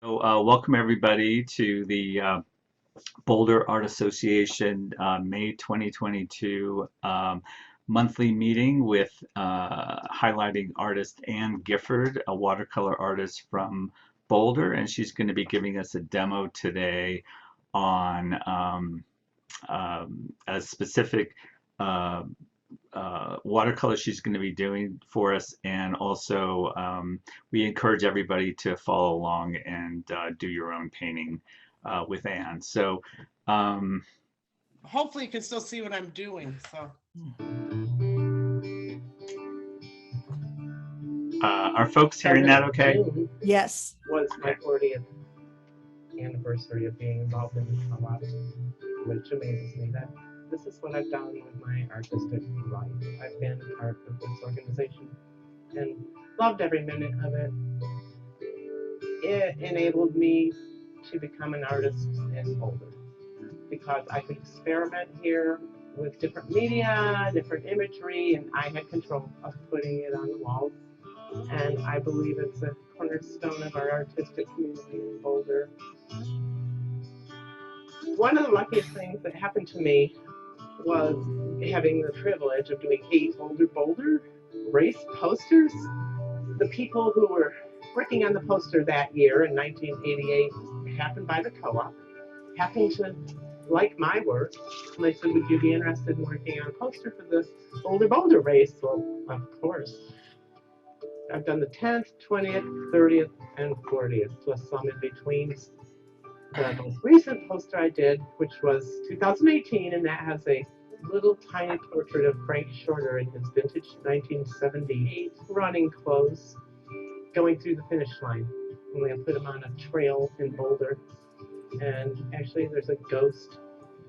Welcome everybody to the Boulder Art Association May 2022 monthly meeting with highlighting artist Anne Gifford, a watercolor artist from Boulder, and she's going to be giving us a demo today on a specific uh, watercolor she's going to be doing for us, and also we encourage everybody to follow along and do your own painting with Anne. So hopefully you can still see what I'm doing. So are folks hearing that okay? June Yes. was my 40th anniversary of being involved in the co-op, which amazes me that this is what I've done with my artistic life. I've been part of this organization and loved every minute of it. It enabled me to become an artist in Boulder because I could experiment here with different media, different imagery, and I had control of putting it on the walls. And I believe it's a cornerstone of our artistic community in Boulder. One of the luckiest things that happened to me was having the privilege of doing 8 Boulder race posters. The people who were working on the poster that year in 1988 happened by the co-op, happened to like my work, and they said, would you be interested in working on a poster for the Boulder race? Well, of course. I've done the 10th, 20th, 30th, and 40th, plus some in between. The most recent poster I did, which was 2018, and that has a little tiny portrait of Frank Shorter in his vintage 1978 running clothes, going through the finish line. And I put him on a trail in Boulder, and actually there's a ghost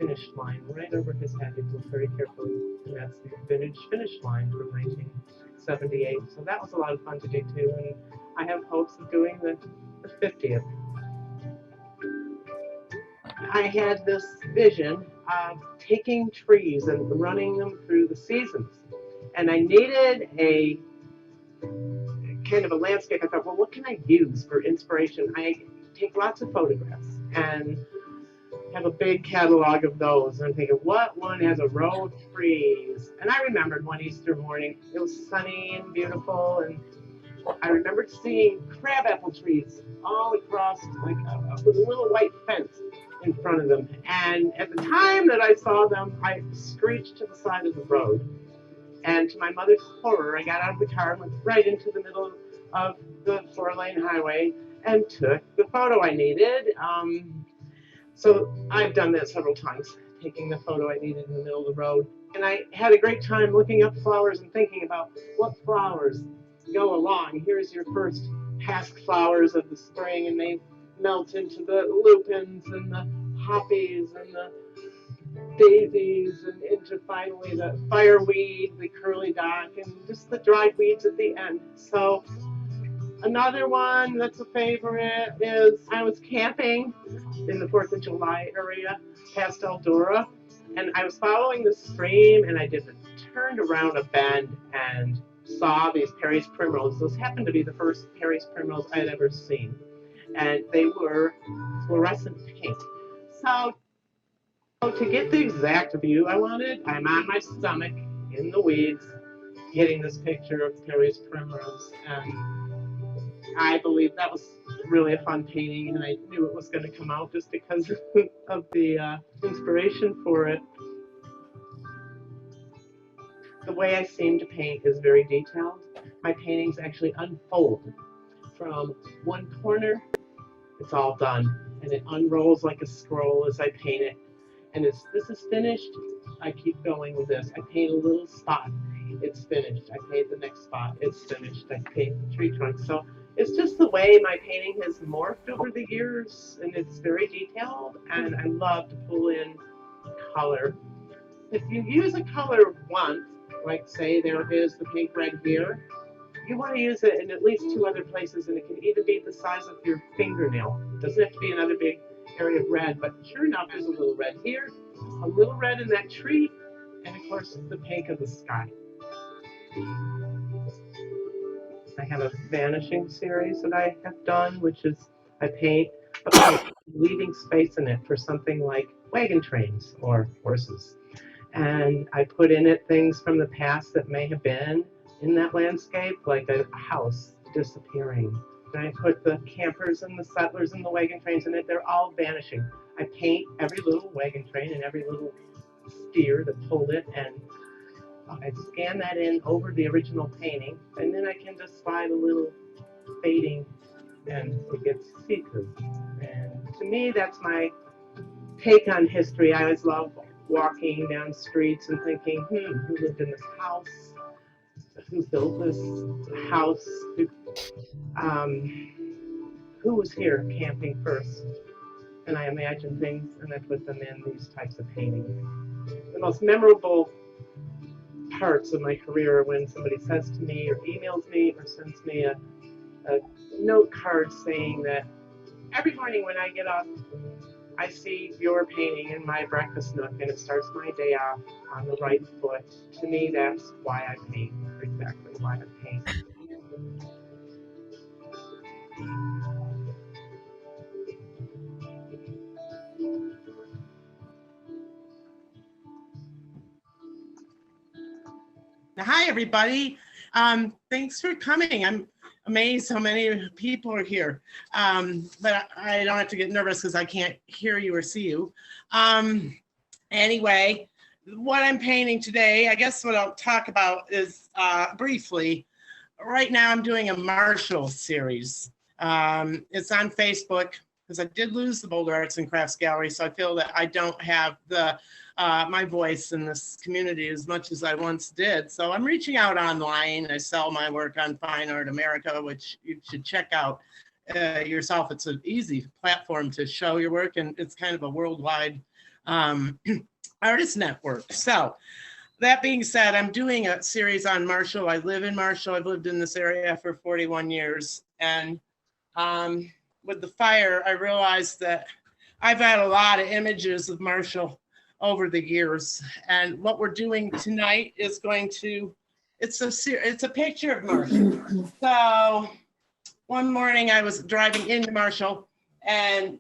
finish line right over his head. He looked very carefully, and that's the vintage finish line from 1978. So that was a lot of fun to do too, and I have hopes of doing the 50th. I had this vision of taking trees and running them through the seasons, and I needed a kind of a landscape. I thought, well, what can I use for inspiration? I take lots of photographs and have a big catalog of those, and I'm thinking, what one has a row of trees? And I remembered one Easter morning. It was sunny and beautiful, and I remembered seeing crabapple trees all across, like with a little white fence in front of them. And at the time that I saw them, I screeched to the side of the road. And to my mother's horror, I got out of the car and went right into the middle of the 4-lane highway and took the photo I needed. So I've done that several times, taking the photo I needed in the middle of the road. And I had a great time looking up flowers and thinking about what flowers go along. Here's your first hask flowers of the spring, and they melt into the lupins and the poppies and the daisies, and into finally the fireweed, the curly dock, and just the dried weeds at the end. So another one that's a favorite is I was camping in the 4th of July area past Eldora, and I was following the stream, and I turned around a bend and saw these Perry's primroses. Those happened to be the first Perry's primrose I had ever seen, and they were fluorescent pink. So to get the exact view I wanted, I'm on my stomach in the weeds, getting this picture of Perry's primrose, and I believe that was really a fun painting, and I knew it was going to come out just because of the inspiration for it. The way I seem to paint is very detailed. My paintings actually unfold from one corner. It's all done, and it unrolls like a scroll as I paint it. And as this is finished, I keep going with this. I paint a little spot, it's finished. I paint the next spot, it's finished. I paint the tree trunk. So it's just the way my painting has morphed over the years, and it's very detailed, and I love to pull in color. If you use a color once, like say there is the pink red here, you want to use it in at least 2 other places, and it can even be the size of your fingernail. It doesn't have to be another big area of red, but sure enough, there's a little red here, a little red in that tree, and of course the pink of the sky. I have a vanishing series that I have done, which is I paint a pipe, leaving space in it for something like wagon trains or horses. And I put in it things from the past that may have been in that landscape, like a house disappearing. And I put the campers and the settlers and the wagon trains in it. They're all vanishing. I paint every little wagon train and every little steer that pulled it, and I scan that in over the original painting, and then I can just slide a little fading and it gets see-through. And to me, that's my take on history. I always love walking down streets and thinking, who lived in this house? Who built this house? Who was here camping first? And I imagine things and I put them in these types of paintings. The most memorable parts of my career are when somebody says to me or emails me or sends me a note card saying that every morning when I get up, I see your painting in my breakfast nook and it starts my day off on the right foot. To me, that's why I paint, exactly why I paint. Hi, everybody. Thanks for coming. I'm amazed how many people are here. But I don't have to get nervous because I can't hear you or see you. Anyway, what I'm painting today, I guess what I'll talk about is briefly. Right now I'm doing a Marshall series. It's on Facebook because I did lose the Boulder Arts and Crafts Gallery, so I feel that I don't have the my voice in this community as much as I once did. So I'm reaching out online. I sell my work on Fine Art America, which you should check out yourself. It's an easy platform to show your work, and it's kind of a worldwide artist network. So that being said, I'm doing a series on Marshall. I live in Marshall. I've lived in this area for 41 years. And with the fire, I realized that I've had a lot of images of Marshall over the years. And what we're doing tonight is it's a picture of Marshall. So one morning I was driving into Marshall and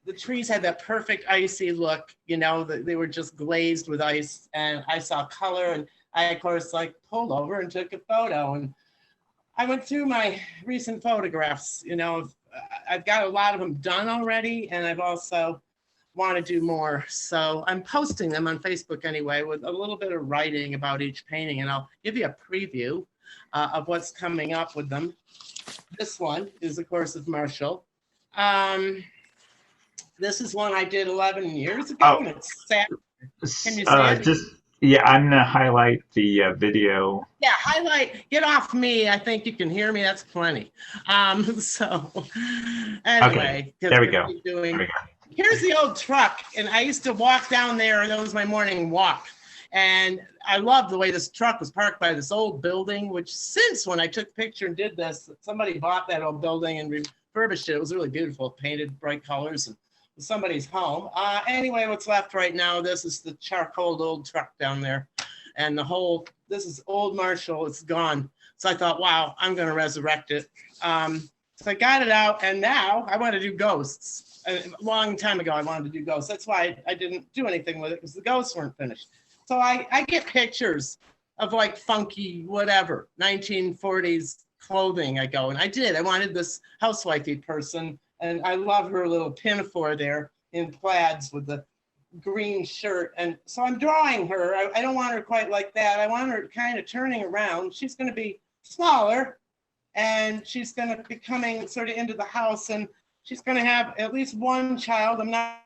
the trees had that perfect icy look, they were just glazed with ice, and I saw color, and I, of course, pulled over and took a photo. And I went through my recent photographs, I've got a lot of them done already, and I've also want to do more. So I'm posting them on Facebook anyway, with a little bit of writing about each painting, and I'll give you a preview of what's coming up with them. This one is, of course, of Marshall. This is one I did 11 years ago, and it's sad. Can you see it? I'm going to highlight the video. Yeah, highlight. Get off me. I think you can hear me. That's plenty. So anyway. Okay, there we go. Here's the old truck, and I used to walk down there, and that was my morning walk. And I love the way this truck was parked by this old building, which since when I took a picture and did this, somebody bought that old building and refurbished it. It was really beautiful, painted bright colors. And somebody's home. Anyway, what's left right now, this is the charcoal old truck down there. And this is old Marshall, it's gone. So I thought, wow, I'm gonna resurrect it. So I got it out, and now I want to do ghosts. A long time ago, I wanted to do ghosts. That's why I didn't do anything with it, because the ghosts weren't finished. So I get pictures of funky, whatever, 1940s clothing. I wanted this housewifey person. And I love her little pinafore there in plaids with the green shirt. And so I'm drawing her. I don't want her quite like that. I want her kind of turning around. She's going to be smaller, and she's going to be coming sort of into the house, and she's going to have at least one child. I'm not.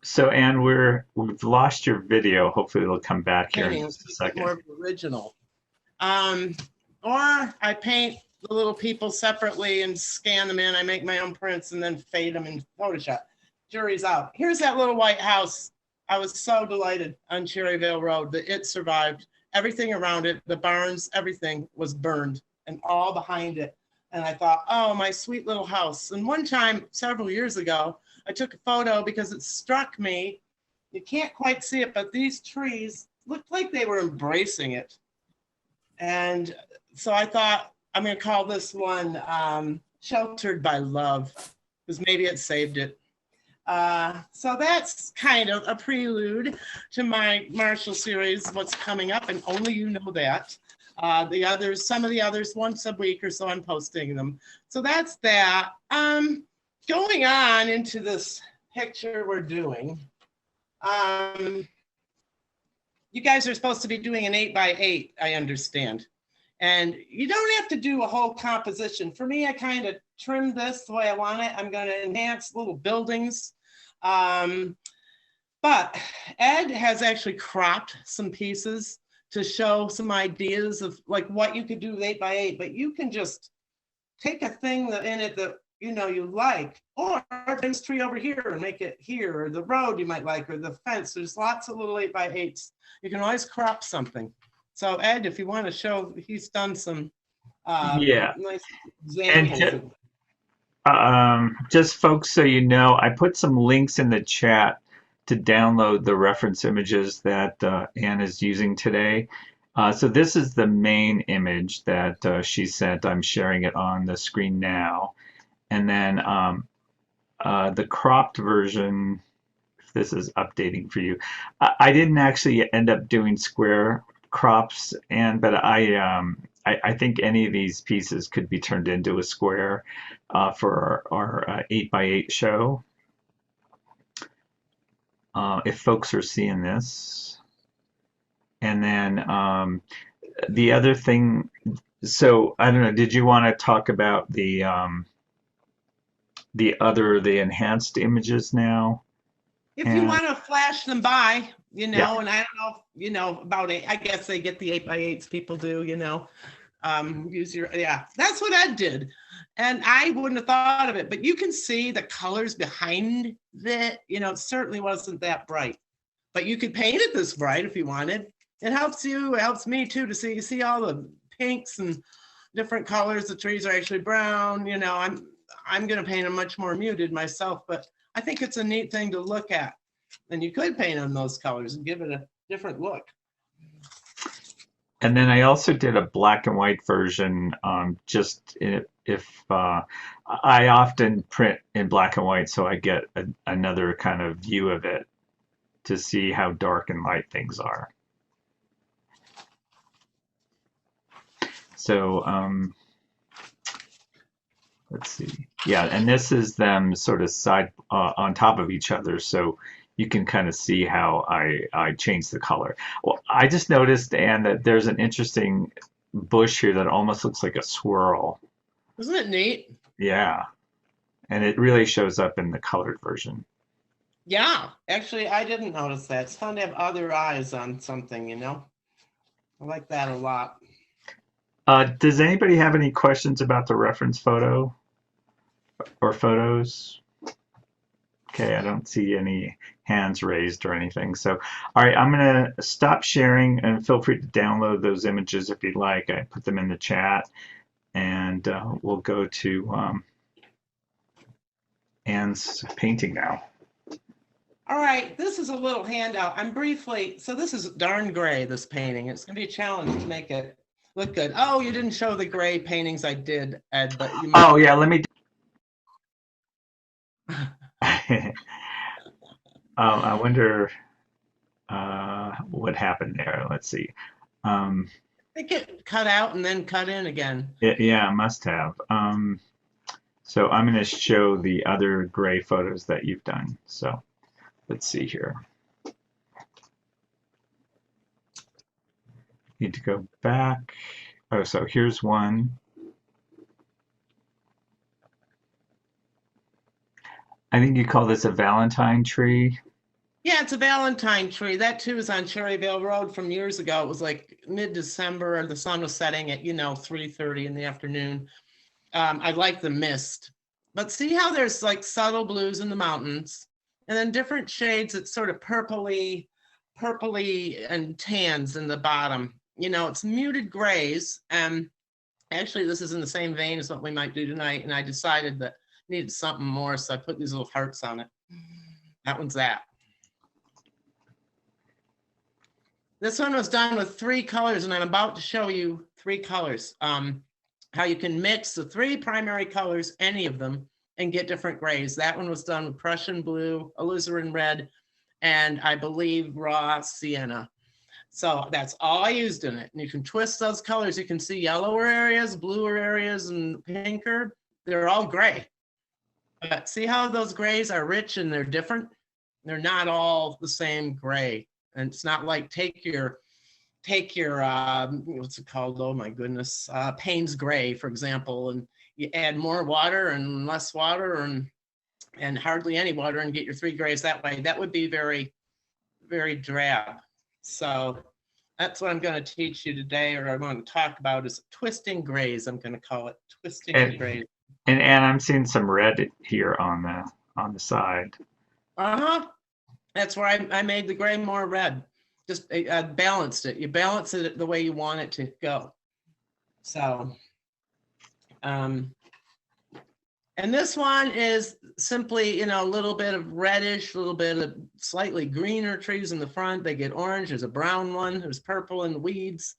So Anne, we've lost your video. Hopefully it'll come back here in just a second. More original. Or I paint the little people separately and scan them in. I make my own prints and then fade them in Photoshop. Jury's out. Here's that little white house. I was so delighted on Cherryvale Road that it survived. Everything around it, the barns, everything was burned, and all behind it. And I thought, oh, my sweet little house. And one time, several years ago, I took a photo because it struck me. You can't quite see it, but these trees looked like they were embracing it. And so I thought, I'm going to call this one Sheltered by Love, because maybe it saved it. So that's kind of a prelude to my Marshall series, what's coming up, and only you know that. The others, some of the others, once a week or so, I'm posting them. So that's that. Going on into this picture we're doing. You guys are supposed to be doing an 8x8, I understand. And you don't have to do a whole composition. For me, I kind of trimmed this the way I want it. I'm going to enhance little buildings. But Ed has actually cropped some pieces to show some ideas of like what you could do with 8x8, but you can just take a thing that in it that you know you like, or this tree over here and make it here, or the road you might like, or the fence. There's lots of little 8x8s. You can always crop something. So Ed, if you want to show, he's done some nice examples. And just folks, so you know, I put some links in the chat to download the reference images that Anne is using today. So this is the main image that she sent. I'm sharing it on the screen now. And then the cropped version, if this is updating for you, I didn't actually end up doing square crops, but I think any of these pieces could be turned into a square for our 8x8 show. If folks are seeing this. And then the other thing, so I don't know, did you want to talk about the enhanced images now? If you want to flash them by, you know, and I don't know, you know, about it, I guess they get the 8x8s, people do, you know, use your, that's what Ed did. And I wouldn't have thought of it, but you can see the colors behind it, you know, it certainly wasn't that bright, but you could paint it this bright if you wanted. It helps you, it helps me too, to see, you see all the pinks and different colors. The trees are actually brown, you know, I'm going to paint them much more muted myself, but I think it's a neat thing to look at. And you could paint on those colors and give it a different look. And then I also did a black and white version, just if I often print in black and white, so I get another kind of view of it to see how dark and light things are. So let's see. Yeah, and this is them sort of side on top of each other, so you can kind of see how I changed the color. Well, I just noticed, Anne, that there's an interesting bush here that almost looks like a swirl. Isn't it neat? Yeah, and it really shows up in the colored version. Yeah, actually, I didn't notice that. It's fun to have other eyes on something, you know? I like that a lot. Does anybody have any questions about the reference photo or photos? Okay, I don't see any hands raised or anything. So, all right, I'm going to stop sharing, and feel free to download those images if you'd like. I put them in the chat, and we'll go to Anne's painting now. All right, this is a little handout. So this is darn gray, this painting. It's going to be a challenge to make it look good. Oh, you didn't show the gray paintings I did, Ed, but you might. Oh, yeah, let me. I wonder what happened there. Let's see. They get cut out and then cut in again. Yeah, must have. So I'm going to show the other gray photos that you've done. So let's see here. Need to go back. Oh, so here's one. I think you call this a Valentine tree. Yeah, it's a Valentine tree. That too is on Cherryvale Road from years ago. It was like mid-December. The sun was setting at, 3:30 in the afternoon. I like the mist. But see how there's like subtle blues in the mountains and then different shades. It's sort of purpley and tans in the bottom. It's muted grays. And Actually, this is in the same vein as what we might do tonight, and I decided that I needed something more, so I put these little hearts on it. That one's that. This one was done with 3 colors, and I'm about to show you 3 colors. How you can mix the 3 primary colors, any of them, and get different grays. That one was done with Prussian blue, alizarin red, and I believe raw sienna. So that's all I used in it. And you can twist those colors. You can see yellower areas, bluer areas, and pinker. They're all gray. But see how those grays are rich and they're different? They're not all the same gray. And it's not like take your what's it called? Oh my goodness, Payne's gray, for example, and you add more water and less water and hardly any water and get your 3 grays that way. That would be very, very drab. So that's what I'm going to teach you today, or I want to talk about, is twisting grays. I'm going to call it twisting grays. And I'm seeing some red here on the side. That's where I made the gray more red. Just balanced it. You balance it the way you want it to go. So, and this one is simply, a little bit of reddish, a little bit of slightly greener trees in the front. They get orange. There's a brown one. There's purple in the weeds.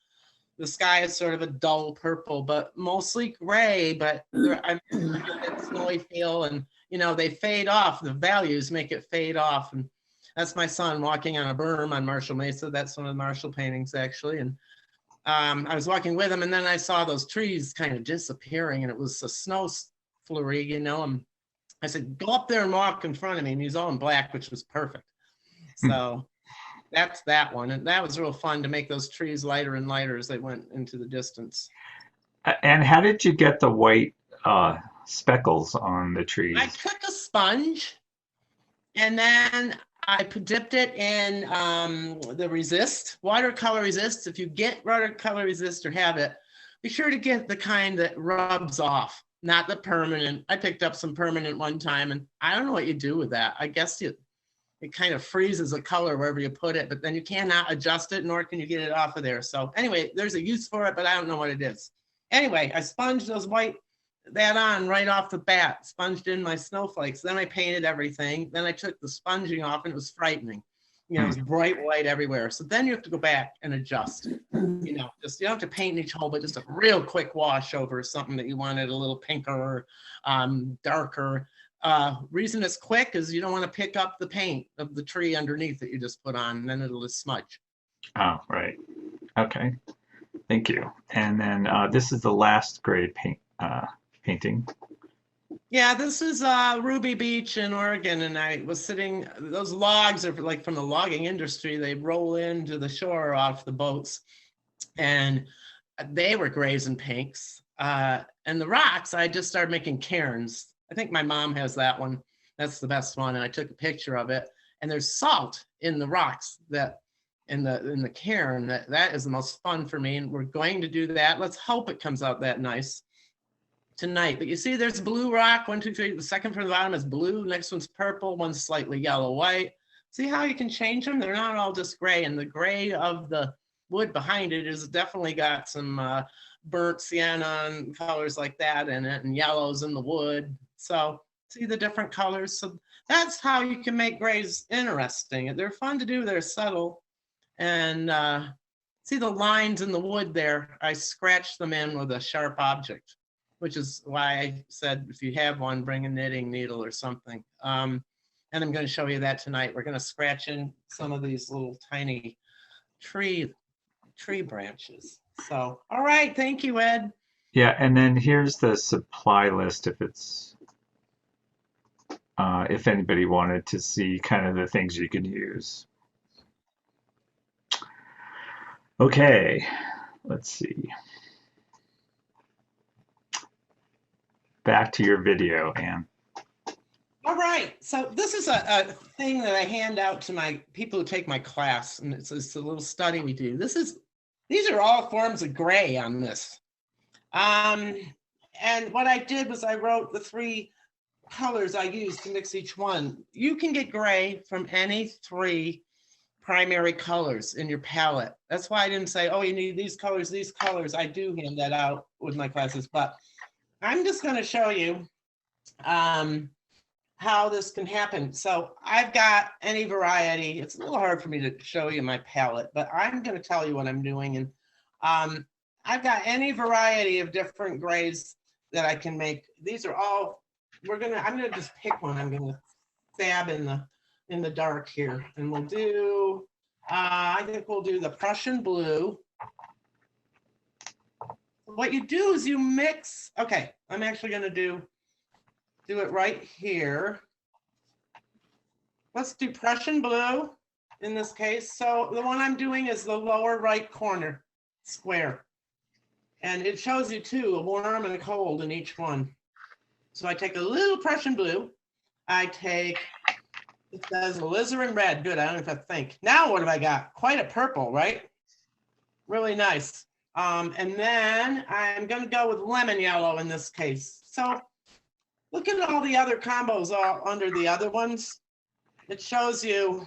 The sky is sort of a dull purple, but mostly gray. But I'm a snowy feel, and they fade off. The values make it fade off. And that's my son walking on a berm on Marshall Mesa. That's one of the Marshall paintings, actually. And I was walking with him, and then I saw those trees kind of disappearing, and it was a snow flurry, and I said, go up there and walk in front of me. And he's all in black, which was perfect. So that's that one. And that was real fun to make those trees lighter and lighter as they went into the distance. And how did you get the white speckles on the trees? I took a sponge, and then I dipped it in the resist, watercolor resist. If you get watercolor resist or have it, be sure to get the kind that rubs off, not the permanent. I picked up some permanent one time, and I don't know what you do with that. I guess it kind of freezes a color wherever you put it, but then you cannot adjust it, nor can you get it off of there. So anyway, there's a use for it, but I don't know what it is. Anyway, I sponged that on right off the bat, sponged in my snowflakes. Then I painted everything. Then I took the sponging off, and it was frightening. It was bright white everywhere. So then you have to go back and adjust. You don't have to paint each hole, but just a real quick wash over something that you wanted a little pinker or darker. Reason it's quick is you don't want to pick up the paint of the tree underneath that you just put on, and then it'll just smudge. Oh, right. Okay. Thank you. And then this is the last grade painting. Yeah, this is Ruby Beach in Oregon, and I was sitting, those logs are like from the logging industry. They roll into the shore off the boats, and they were grays and pinks. And the rocks, I just started making cairns. I think my mom has that one. That's the best one, and I took a picture of it. And there's salt in the rocks that in the cairn. That is the most fun for me, and we're going to do that. Let's hope it comes out that nice tonight. But you see there's blue rock, 1, 2, 3. The second from the bottom is blue. Next one's purple. One's slightly yellow white. See how you can change them? They're not all just gray. And the gray of the wood behind it is definitely got some burnt sienna and colors like that in it, and yellows in the wood. So see the different colors. So that's how you can make grays interesting. They're fun to do. They're subtle. And see the lines in the wood there? I scratched them in with a sharp object, which is why I said if you have one, bring a knitting needle or something. And I'm going to show you that tonight. We're going to scratch in some of these little tiny tree branches. So, all right. Thank you, Ed. Yeah, and then here's the supply list if anybody wanted to see kind of the things you can use. Okay, let's see. Back to your video, Anne. All right, so this is a thing that I hand out to my people who take my class, and it's a little study we do. These are all forms of gray on this. And what I did was I wrote the 3 colors I used to mix each one. You can get gray from any 3 primary colors in your palette. That's why I didn't say, oh, you need these colors, these colors. I do hand that out with my classes, but I'm just going to show you how this can happen. So I've got any variety. It's a little hard for me to show you my palette, but I'm going to tell you what I'm doing. And I've got any variety of different grays that I can make. These are all, I'm going to just pick one. I'm going to stab in the dark here. And we'll do, I think we'll do the Prussian blue. What you do is you mix, okay, I'm actually going to do it right here. Let's do Prussian blue in this case. So the one I'm doing is the lower right corner square. And it shows you too, a warm and a cold in each one. So I take a little Prussian blue. I take, it says alizarin red. Good, I don't even have to think. Now what have I got? Quite a purple, right? Really nice. And then I'm gonna go with lemon yellow in this case. So look at all the other combos all under the other ones. It shows you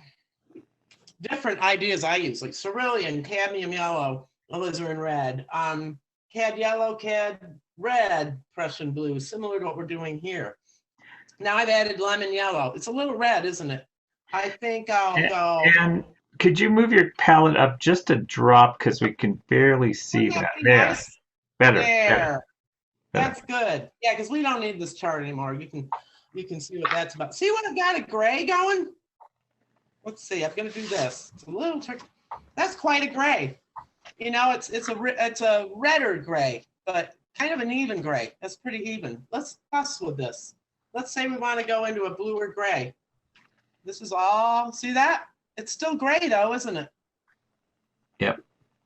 different ideas I use, like cerulean, cadmium yellow, alizarin red, cad yellow, cad red, Prussian blue, similar to what we're doing here. Now I've added lemon yellow. It's a little red, isn't it? I think I'll go. And could you move your palette up just a drop because we can barely see that? There. Nice? Better. There. Better. That's good. Yeah, because we don't need this chart anymore. You can see what that's about. See what I've got a gray going? Let's see. I'm going to do this. It's a little tricky. That's quite a gray. You know, it's a redder gray, but kind of an even gray. That's pretty even. Let's fuss with this. Let's say we want to go into a bluer gray. This is all, see that? It's still gray though, isn't it? Yep.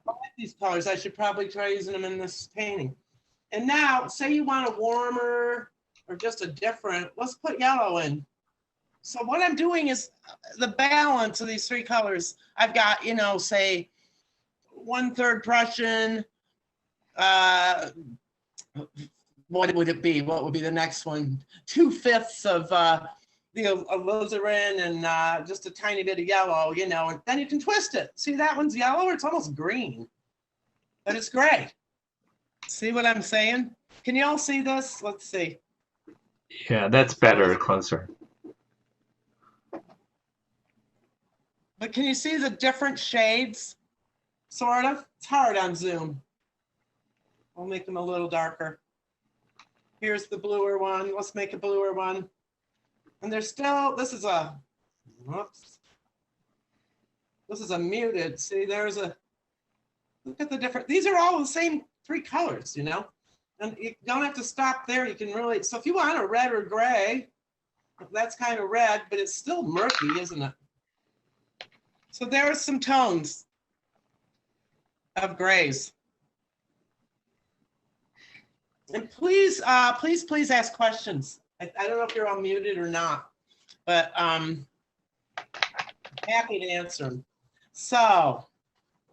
I like these colors. I should probably try using them in this painting. And now, say you want a warmer or just a different, let's put yellow in. So what I'm doing is the balance of these three colors. I've got, you know, say 1/3 Prussian, what would it be? What would be the next one? 2/5 of the alizarin and just a tiny bit of yellow, you know, and then you can twist it. See, that one's yellow, or it's almost green, but it's gray. See what I'm saying? Can you all see this? Let's see. Yeah, that's better, closer. But can you see the different shades? Sort of. It's hard on Zoom. I'll make them a little darker. Here's the bluer one. Let's make a bluer one. And there's still, this is a, whoops. This is a muted. See, there's a, look at the different, these are all the same three colors, you know? And you don't have to stop there. You can really, so if you want a red or gray, that's kind of red, but it's still murky, isn't it? So there are some tones of grays. And please, please ask questions. I don't know if you're all muted or not, but happy to answer them. So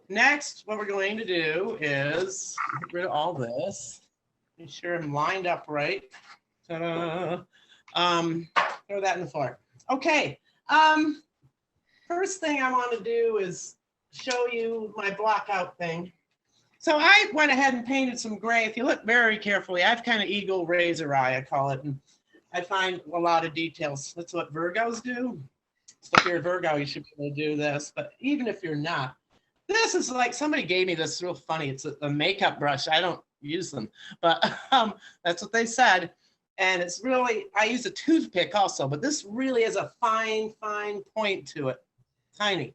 next, what we're going to do is get rid of all this. Make sure I'm lined up right. Ta-da. Throw that in the floor. Okay. First thing I want to do is show you my block out thing. So I went ahead and painted some gray. If you look very carefully, I have kind of eagle razor eye, I call it. And I find a lot of details. That's what Virgos do. So if you're a Virgo, you should be able to do this. But even if you're not, this is like, somebody gave me this real funny. It's a makeup brush. I don't use them, but that's what they said. And it's really, I use a toothpick also, but this really is a fine, fine point to it. Tiny.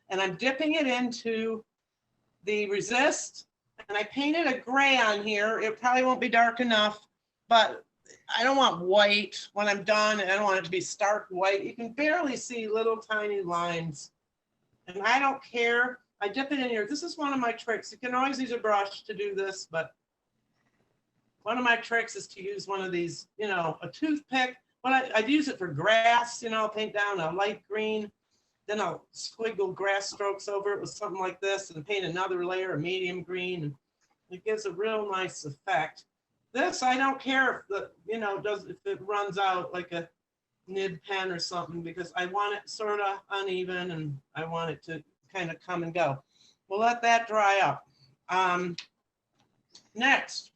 And I'm dipping it into the resist, and I painted a gray on here. It probably won't be dark enough, but I don't want white when I'm done. I don't want it to be stark white. You can barely see little tiny lines, and I don't care. I dip it in here. This is one of my tricks. You can always use a brush to do this, but one of my tricks is to use one of these, you know, a toothpick. When I'd use it for grass, you know, paint down a light green. Then I'll squiggle grass strokes over it with something like this and paint another layer of medium green. And it gives a real nice effect. This, I don't care if the, you know, if it runs out like a nib pen or something because I want it sort of uneven and I want it to kind of come and go. We'll let that dry up. Next,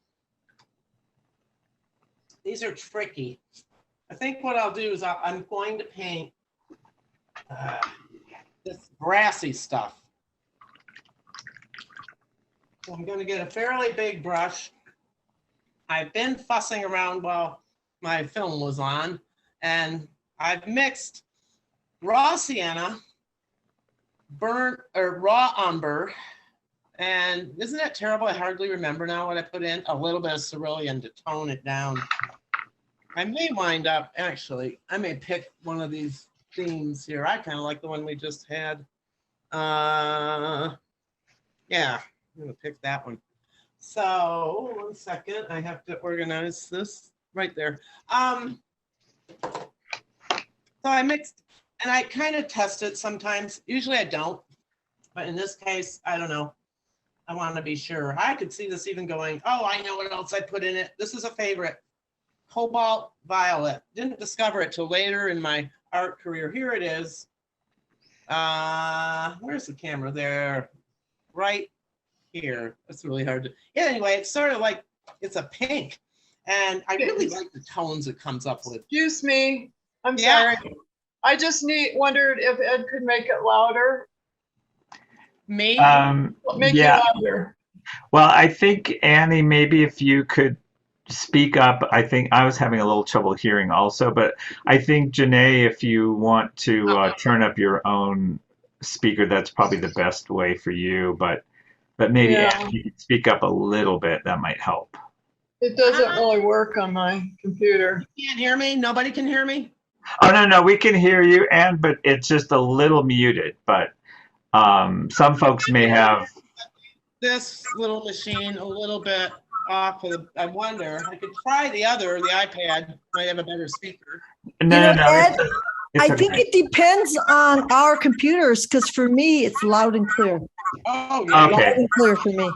these are tricky. I think what I'll do is I'm going to paint this grassy stuff. So I'm going to get a fairly big brush. I've been fussing around while my film was on, and I've mixed raw sienna, burnt or raw umber, and isn't that terrible? I hardly remember now what I put in. A little bit of cerulean to tone it down. I may wind up, actually, I may pick one of these themes here. I kind of like the one we just had. Yeah, I'm gonna pick that one. So 1 second, I have to organize this right there. So I mixed, and I kind of test it sometimes. Usually I don't, but in this case, I don't know. I want to be sure. I could see this even going, oh, I know what else I put in it. This is a favorite. Cobalt violet. Didn't discover it till later in my art career. Here it is. Where's the camera? There, right here. That's really hard to. Yeah, anyway, it's sort of like it's a pink, and I really like the tones it comes up with. Excuse me, I'm sorry. I just wondered if Ed could make it louder. Me? Make it louder. Well, I think Annie, maybe if you could speak up. I think I was having a little trouble hearing also, but I think Janae, if you want to turn up your own speaker, that's probably the best way for you. But maybe Annie, you could speak up a little bit. That might help. It doesn't really work on my computer. You can't hear me? Nobody can hear me? Oh, no, we can hear you, Anne, but it's just a little muted. But some folks may have this little machine a little bit off of, I wonder, I could try the iPad might have a better speaker. No, Ed, I think it depends on our computers, because for me, it's loud and clear. Oh, yeah. Okay. Loud and clear for me.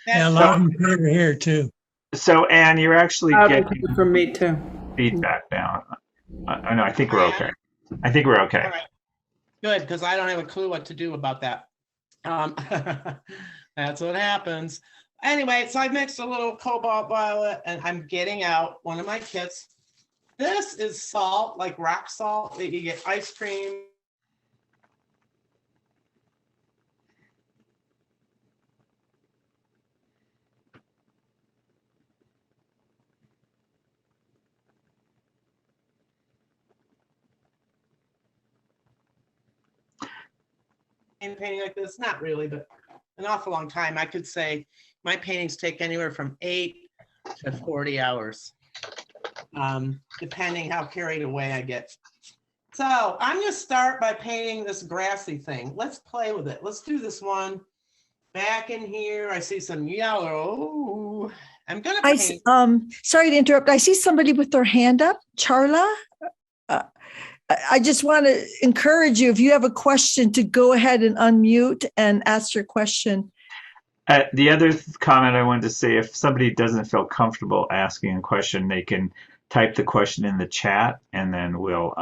Yeah, loud and clear here too. So, Anne, you're actually getting from me too. feedback now. No, I think we're okay. I think we're okay. All right. Good, because I don't have a clue what to do about that. That's what happens. Anyway, so I mixed a little cobalt violet, and I'm getting out one of my kits. This is salt, like rock salt that you get ice cream. Painting like this, not really, but an awful long time. I could say my paintings take anywhere from 8 to 40 hours, depending how carried away I get. So I'm going to start by painting this grassy thing. Let's play with it. Let's do this one. Back in here, I see some yellow. I'm going to paint. Sorry to interrupt. I see somebody with their hand up. Charla? I just want to encourage you, if you have a question, to go ahead and unmute and ask your question. The other comment I wanted to say, if somebody doesn't feel comfortable asking a question, they can type the question in the chat, and then we'll.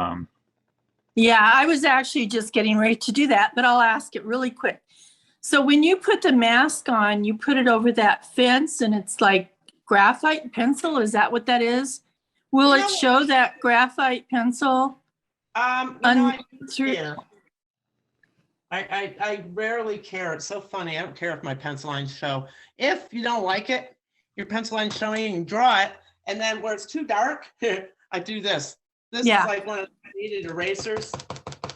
Yeah, I was actually just getting ready to do that, but I'll ask it really quick. So when you put the mask on, you put it over that fence, and it's like graphite pencil. Is that what that is? Will it show that graphite pencil? I rarely care. It's so funny. I don't care if my pencil lines show. If you don't like it, your pencil line's showing, you can draw it. And then where it's too dark, I do this. This is like one of the needed erasers.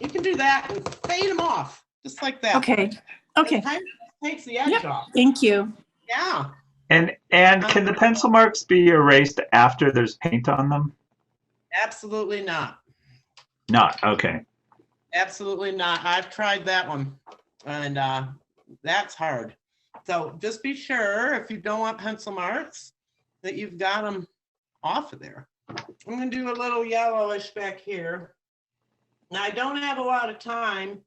You can do that and fade them off, just like that. Okay. Okay. It kind of takes the edge off. Thank you. Yeah. And can the pencil marks be erased after there's paint on them? Absolutely not. Not, okay. Absolutely not. I've tried that one, and that's hard. So just be sure, if you don't want pencil marks, that you've got them off of there. I'm going to do a little yellowish back here. Now, I don't have a lot of time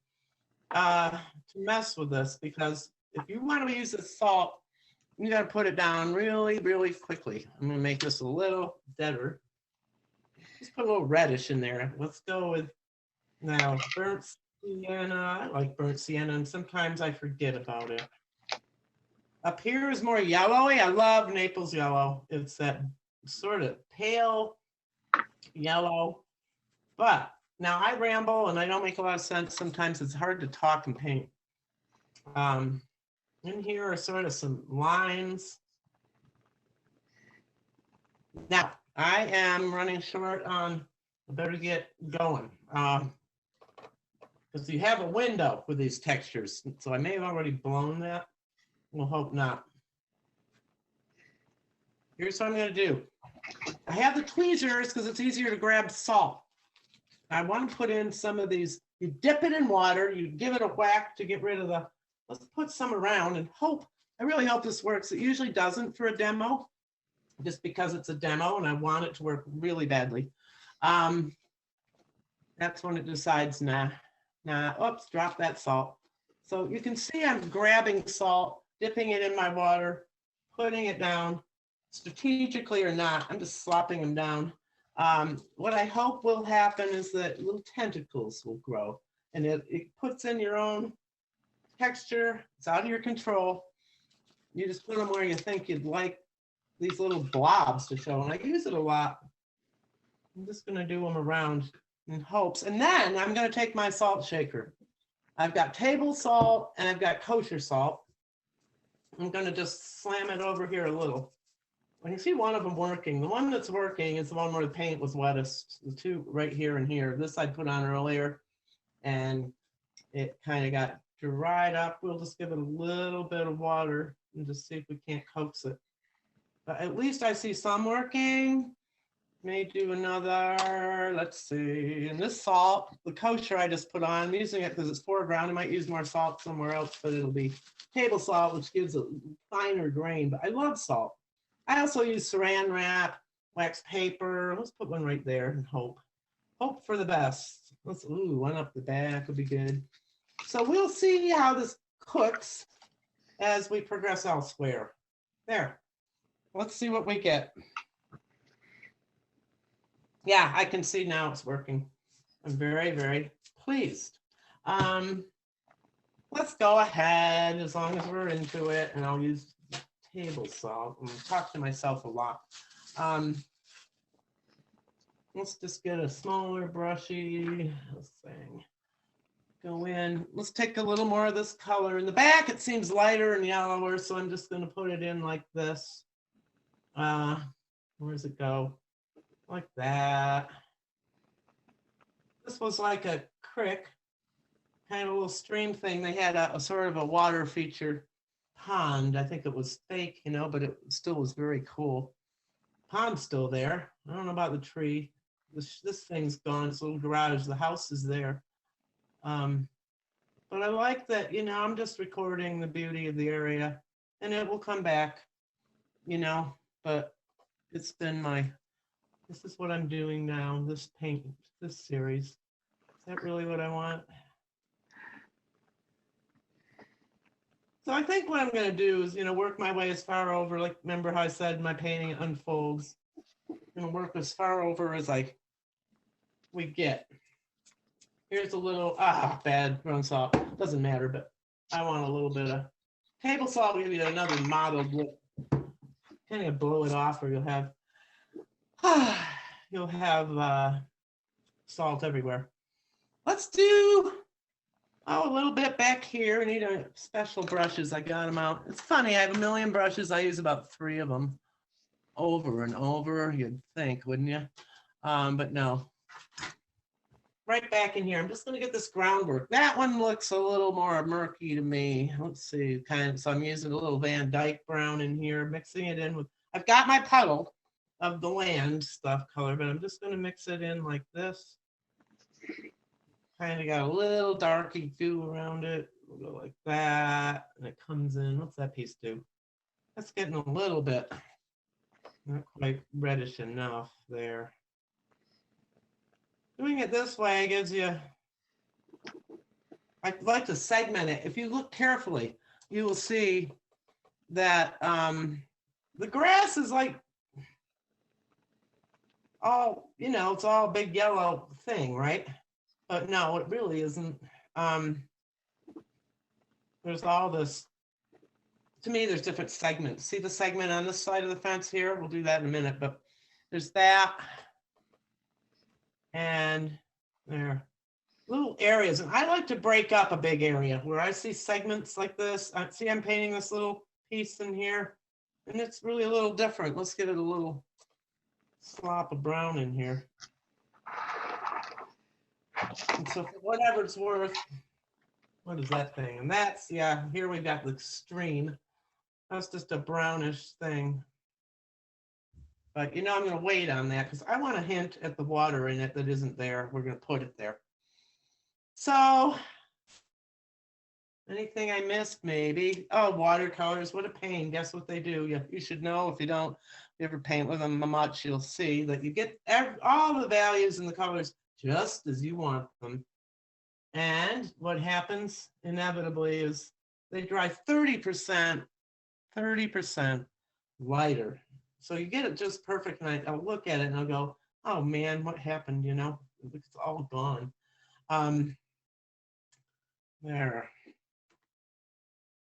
to mess with this, because if you want to use the salt, you got to put it down really, really quickly. I'm going to make this a little deader. Just put a little reddish in there. Let's go with now burnt sienna. I like burnt sienna, and sometimes I forget about it. Up here is more yellowy. I love Naples yellow. It's that sort of pale yellow. But now I ramble and I don't make a lot of sense. Sometimes it's hard to talk and paint. In here are sort of some lines. Now, I am running short on, I better get going. Because you have a window with these textures. So I may have already blown that. We'll hope not. Here's what I'm going to do. I have the tweezers because it's easier to grab salt. I want to put in some of these. You dip it in water. You give it a whack to get rid of the, let's put some around and hope, I really hope this works. It usually doesn't for a demo, just because it's a demo and I want it to work really badly. That's when it decides, nah, oops, drop that salt. So you can see I'm grabbing salt, dipping it in my water, putting it down, strategically or not, I'm just slopping them down. What I hope will happen is that little tentacles will grow, and it puts in your own texture. It's out of your control. You just put them where you think you'd like these little blobs to show, and I use it a lot. I'm just going to do them around in hopes, and then I'm going to take my salt shaker. I've got table salt and I've got kosher salt. I'm going to just slam it over here a little. When you see one of them working, the one that's working is the one where the paint was wettest. The two right here and here. This I put on earlier and it kind of got dried up. We'll just give it a little bit of water and just see if we can't coax it. But at least I see some working. May do another, let's see. And this salt, the kosher I just put on, I'm using it because it's foreground. I might use more salt somewhere else, but it'll be table salt, which gives a finer grain. But I love salt. I also use saran wrap, wax paper. Let's put one right there and hope for the best. Let's, ooh, one up the back would be good. So we'll see how this cooks as we progress elsewhere. There, let's see what we get. Yeah, I can see now it's working. I'm very, very pleased. Let's go ahead as long as we're into it, and I'll use table salt. I'm gonna talk to myself a lot. Let's just get a smaller brushy thing. Go in. Let's take a little more of this color. In the back, it seems lighter and yellower, so I'm just going to put it in like this. Where does it go? Like that. This was like a creek, kind of a little stream thing. They had a sort of a water feature pond. I think it was fake, you know, but it still was very cool. Pond's still there. I don't know about the tree. This thing's gone. It's a little garage. The house is there. But I like that, you know, I'm just recording the beauty of the area and it will come back, you know, but it's been this is what I'm doing now, this series. Is that really what I want? So I think what I'm going to do is, you know, work my way as far over, like, remember how I said my painting unfolds. I'm going to work as far over as we get. Here's a little, bad ground salt. Doesn't matter, but I want a little bit of table salt. We'll give you another mottled look. Kind of blow it off, or you'll have salt everywhere. Let's do a little bit back here. I need special brushes. I got them out. It's funny. I have a million brushes. I use about 3 of them over and over. You'd think, wouldn't you? But no. Right back in here. I'm just going to get this groundwork. That one looks a little more murky to me. Let's see, so I'm using a little Van Dyke brown in here, mixing it in with, I've got my puddle of the land stuff color, but I'm just going to mix it in like this. Kind of got a little darky goo around it. We'll go like that, and it comes in. What's that piece do? That's getting a little bit, not quite reddish enough there. Doing it this way gives you, I'd like to segment it. If you look carefully, you will see that the grass is like all, it's all a big yellow thing, right? But no, it really isn't. There's all this, to me, there's different segments. See the segment on this side of the fence here? We'll do that in a minute, but there's that. And there, little areas. And I like to break up a big area where I see segments like this. See, I'm painting this little piece in here, and it's really a little different. Let's get it a little slop of brown in here. And so for whatever it's worth, what is that thing? And that's, yeah, here we got the extreme. That's just a brownish thing. But I'm going to wait on that because I want to hint at the water in it that isn't there. We're going to put it there. So, anything I missed maybe? Oh, watercolors, what a pain. Guess what they do? You should know if you don't, if you ever paint with them much, you'll see that you get all the values and the colors just as you want them. And what happens inevitably is they dry 30% lighter. So you get it just perfect. And I'll look at it and I'll go, oh man, what happened? It's all gone. There.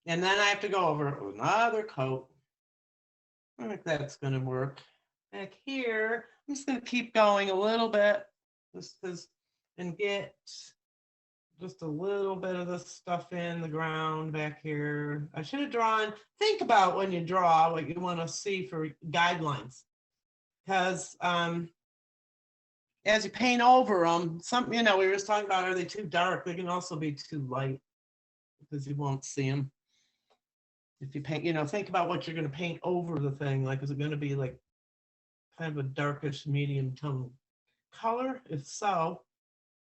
And then I have to go over another coat. I think that's going to work. Back here, I'm just going to keep going a little bit and get just a little bit of this stuff in the ground back here. I should have drawn, think about when you draw what you want to see for guidelines. Because as you paint over them, we were just talking about, are they too dark? They can also be too light because you won't see them. If you paint, think about what you're going to paint over the thing. Like, is it going to be like kind of a darkish medium tone color? If so,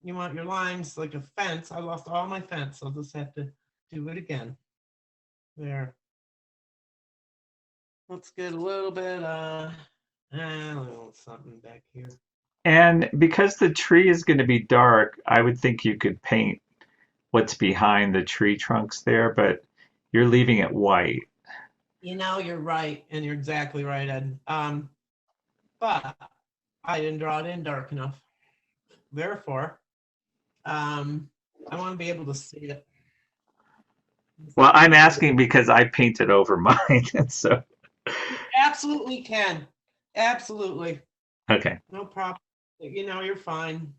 you want your lines like a fence. I lost all my fence. I'll just have to do it again. There. Let's get a little bit, something back here. And because the tree is going to be dark, I would think you could paint what's behind the tree trunks there, but you're leaving it white. You're right, and you're exactly right, Ed. But I didn't draw it in dark enough. Therefore, I want to be able to see it. Well, I'm asking because I painted over mine, so. Absolutely can. Absolutely. Okay. No problem. You're fine.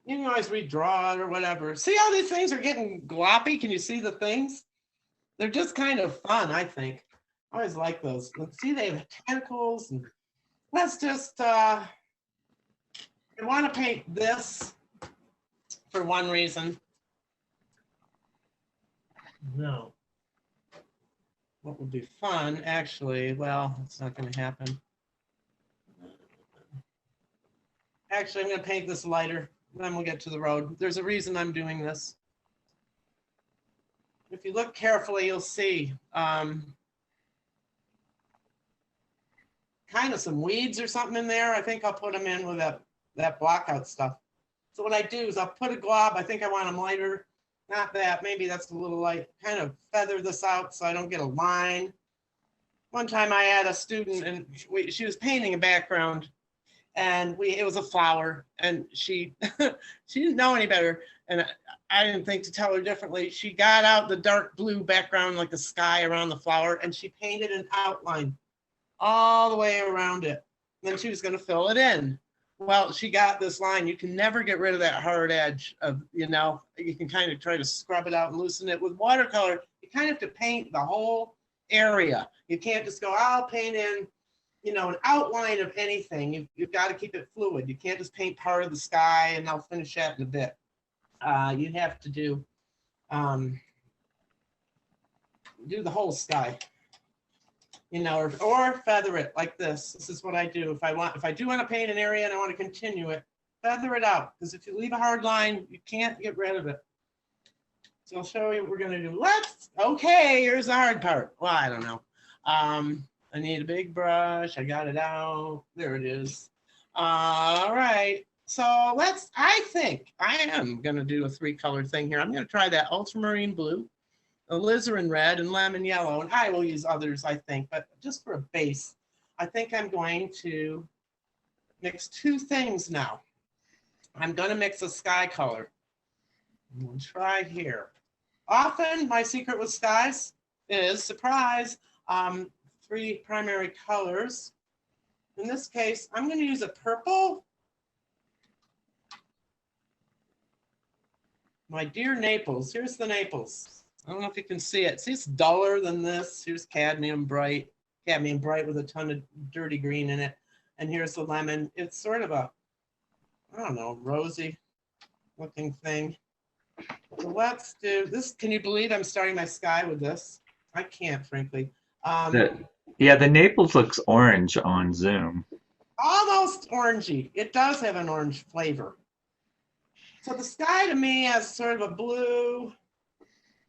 You can always redraw it or whatever. See how these things are getting gloppy? Can you see the things? They're just kind of fun, I think. I always like those. Let's see, they have tentacles. And let's just, I want to paint this for one reason. No. What would be fun, actually, well, it's not going to happen. Actually, I'm going to paint this lighter, then we'll get to the road. There's a reason I'm doing this. If you look carefully, you'll see kind of some weeds or something in there. I think I'll put them in with that blockout stuff. So what I do is I'll put a glob. I think I want them lighter. Not that, maybe that's a little light. Kind of feather this out so I don't get a line. One time I had a student and she was painting a background and it was a flower and she didn't know any better. And I didn't think to tell her differently. She got out the dark blue background, like the sky around the flower, and she painted an outline all the way around it. And then she was going to fill it in. Well, she got this line. You can never get rid of that hard edge of, you can kind of try to scrub it out and loosen it. With watercolor, you kind of have to paint the whole area. You can't just go, I'll paint in, an outline of anything. You've got to keep it fluid. You can't just paint part of the sky and I'll finish that in a bit. You have to do the whole sky, or feather it like this. This is what I do. If I do want to paint an area and I want to continue it, feather it out. Because if you leave a hard line, you can't get rid of it. So I'll show you what we're going to do. Okay, here's the hard part. Well, I don't know. I need a big brush. I got it out. There it is. All right. So I think I am going to do a 3-color thing here. I'm going to try that ultramarine blue, alizarin red, and lemon yellow. And I will use others, I think, but just for a base, I think I'm going to mix two things now. I'm gonna mix a sky color. We'll try here. Often my secret with skies is, surprise, 3 primary colors. In this case, I'm gonna use a purple. My dear Naples, here's the Naples. I don't know if you can see it. See, it's duller than this. Here's cadmium bright with a ton of dirty green in it. And here's the lemon. It's sort of a, I don't know, rosy looking thing. So let's do this. Can you believe I'm starting my sky with this? I can't, frankly. Yeah, the Naples looks orange on Zoom. Almost orangey. It does have an orange flavor. So the sky to me has sort of a blue.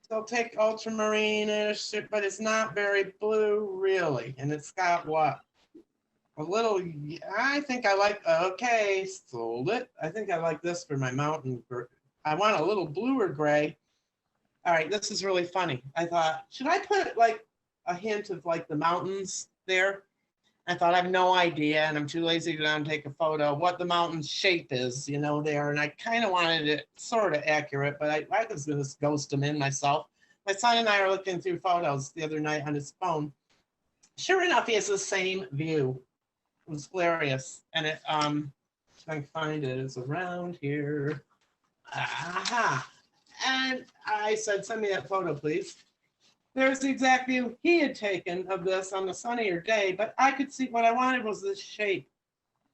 So I'll take ultramarine-ish, but it's not very blue really. And it's got what? A little, I think I like, okay, sold it. I think I like this for my mountain. I want a little bluer gray. All right, this is really funny. I thought, should I put like a hint of like the mountains there? I thought I have no idea, and I'm too lazy to go down and take a photo of what the mountain's shape is, you know, there. And I kind of wanted it sort of accurate, but I was going to ghost them in myself. My son and I are looking through photos the other night on his phone. Sure enough, he has the same view. It was hilarious. And it, if I can find it, it's around here. Aha. And I said, send me that photo, please. There's the exact view he had taken of this on a sunnier day, but I could see what I wanted was this shape,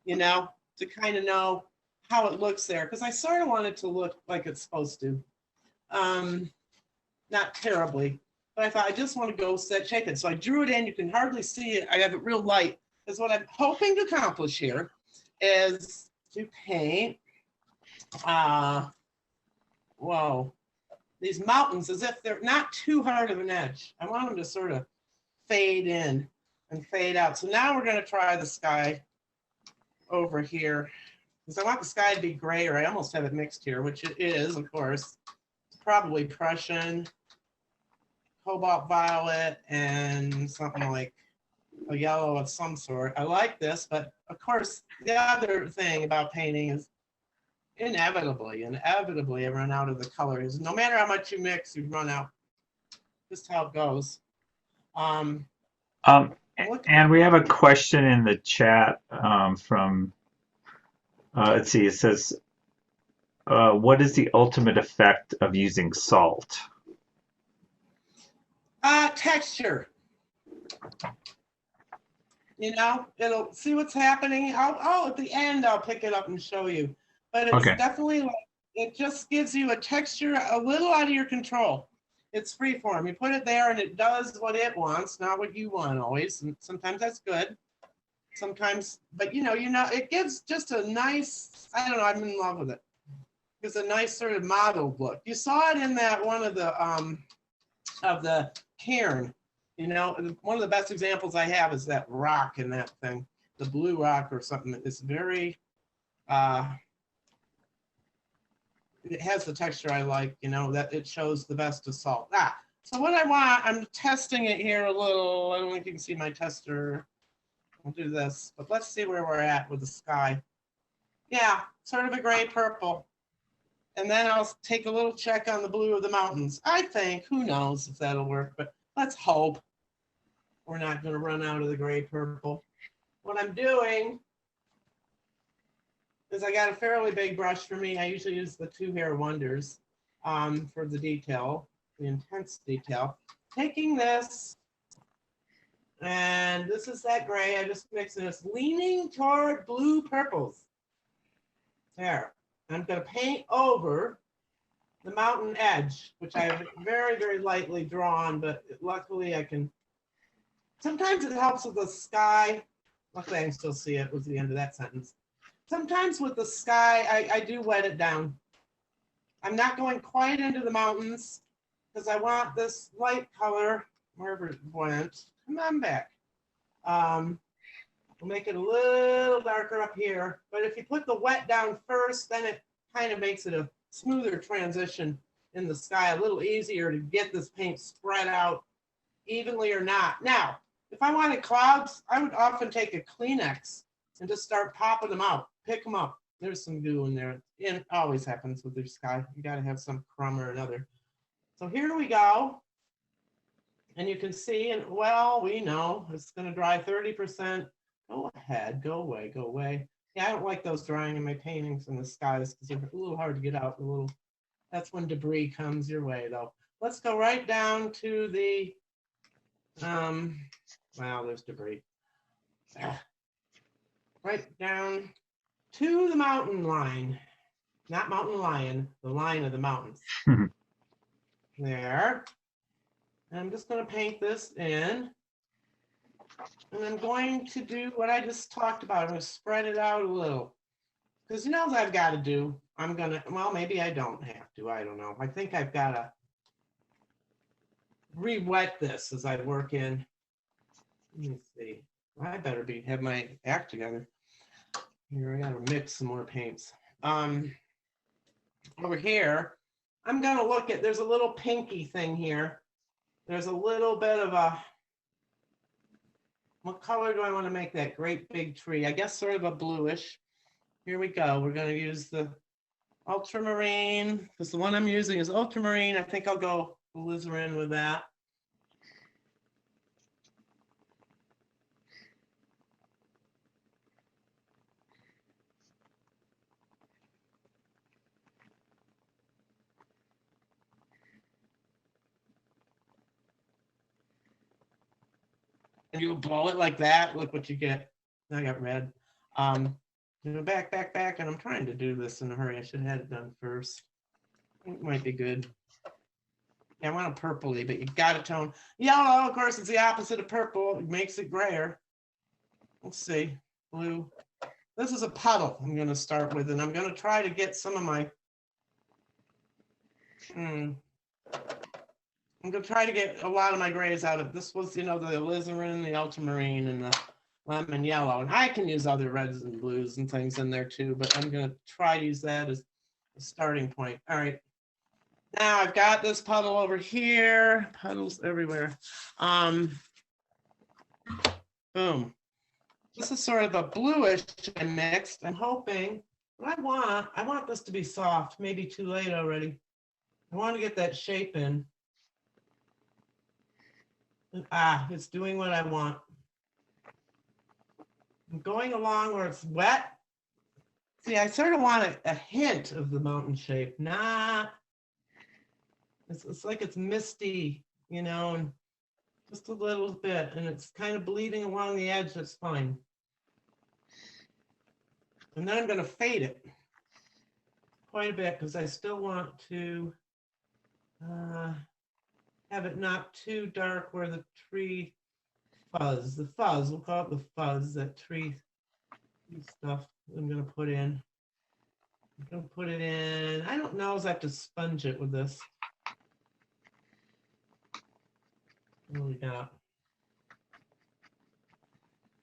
you know, to kind of know how it looks there, because I sort of want it to look like it's supposed to. Not terribly, but I thought I just want to go set shape it. So I drew it in. You can hardly see it. I have it real light. Because what I'm hoping to accomplish here is to paint, whoa, these mountains as if they're not too hard of an edge. I want them to sort of fade in and fade out. So now we're going to try the sky over here, because I want the sky to be gray, or I almost have it mixed here, which it is, of course. It's probably Prussian, cobalt violet, and something like a yellow of some sort. I like this, but of course, the other thing about painting is inevitably I run out of the colors. No matter how much you mix, you run out. Just how it goes. And we have a question in the chat from, let's see, it says, what is the ultimate effect of using salt? Texture. You know, it'll see what's happening. At the end, I'll pick it up and show you. But it's definitely like, it just gives you a texture a little out of your control. It's free form. You put it there and it does what it wants, not what you want always. And sometimes that's good. Sometimes, but you know, it gives just a nice, I don't know, I'm in love with it. It's a nice sort of mottled look. You saw it in that one of the cairn. You know, one of the best examples I have is that rock in that thing, the blue rock or something. It's very, it has the texture I like, you know, that it shows the best of salt. So what I want, I'm testing it here a little. I don't think you can see my tester. I'll do this, but let's see where we're at with the sky. Yeah, sort of a gray purple. And then I'll take a little check on the blue of the mountains. I think, who knows if that'll work, but let's hope we're not going to run out of the gray purple. What I'm doing is I got a fairly big brush for me. I usually use the 2 Hair Wonders for the detail, the intense detail. Taking this, and this is that gray. I just mixing this, leaning toward blue purples. There. I'm going to paint over the mountain edge, which I have very, very lightly drawn, but luckily I can. Sometimes it helps with the sky. Luckily I can still see it, was the end of that sentence. Sometimes with the sky, I do wet it down. I'm not going quite into the mountains because I want this light color, wherever it went. Come on back. We'll make it a little darker up here. But if you put the wet down first, then it kind of makes it a smoother transition in the sky, a little easier to get this paint spread out evenly or not. Now, if I wanted clouds, I would often take a Kleenex and just start popping them out. Pick them up. There's some goo in there. It always happens with your sky. You got to have some crumb or another. So here we go. And you can see, and well, we know it's going to dry 30%. Go ahead, go away, go away. Yeah, I don't like those drying in my paintings in the skies because they're a little hard to get out. That's when debris comes your way, though. Let's go right down to the, wow, there's debris. Right down to the mountain line, not mountain lion, the line of the mountains. There. And I'm just going to paint this in. And I'm going to do what I just talked about. I'm going to spread it out a little. Because you know what I've got to do? I'm going to, well, maybe I don't have to. I don't know. I think I've got to re-wet this as I work in. Let me see. I better have my act together. Here, I got to mix some more paints. Over here, I'm going to look at, there's a little pinky thing here. There's a little bit of a, what color do I want to make that great big tree? I guess sort of a bluish. Here we go. We're going to use the ultramarine, because the one I'm using is ultramarine. I think I'll go alizarin with that. And you blow it like that. Look what you get. I got red. Back, and I'm trying to do this in a hurry. I should have had it done first. It might be good. Yeah, I want a purpley, but you got to tone. Yellow, of course, is the opposite of purple. It makes it grayer. Let's see. Blue. This is a puddle I'm going to start with, and I'm going to try to get some of my. I'm going to try to get a lot of my grays out of this. Was, the alizarin, the ultramarine, and the lemon yellow. And I can use other reds and blues and things in there too, but I'm going to try to use that as a starting point. All right. Now I've got this puddle over here, puddles everywhere. Boom. This is sort of a bluish I mixed. I'm hoping, what I want this to be soft, maybe too late already. I want to get that shape in. And, it's doing what I want. I'm going along where it's wet. See, I sort of want a hint of the mountain shape. It's like it's misty, and just a little bit, and it's kind of bleeding along the edge. That's fine. And then I'm going to fade it quite a bit because I still want to have it not too dark where the tree fuzz, we'll call it the fuzz, that tree stuff I'm going to put in. I'm going to put it in. I don't know if I have to sponge it with this. What do we got?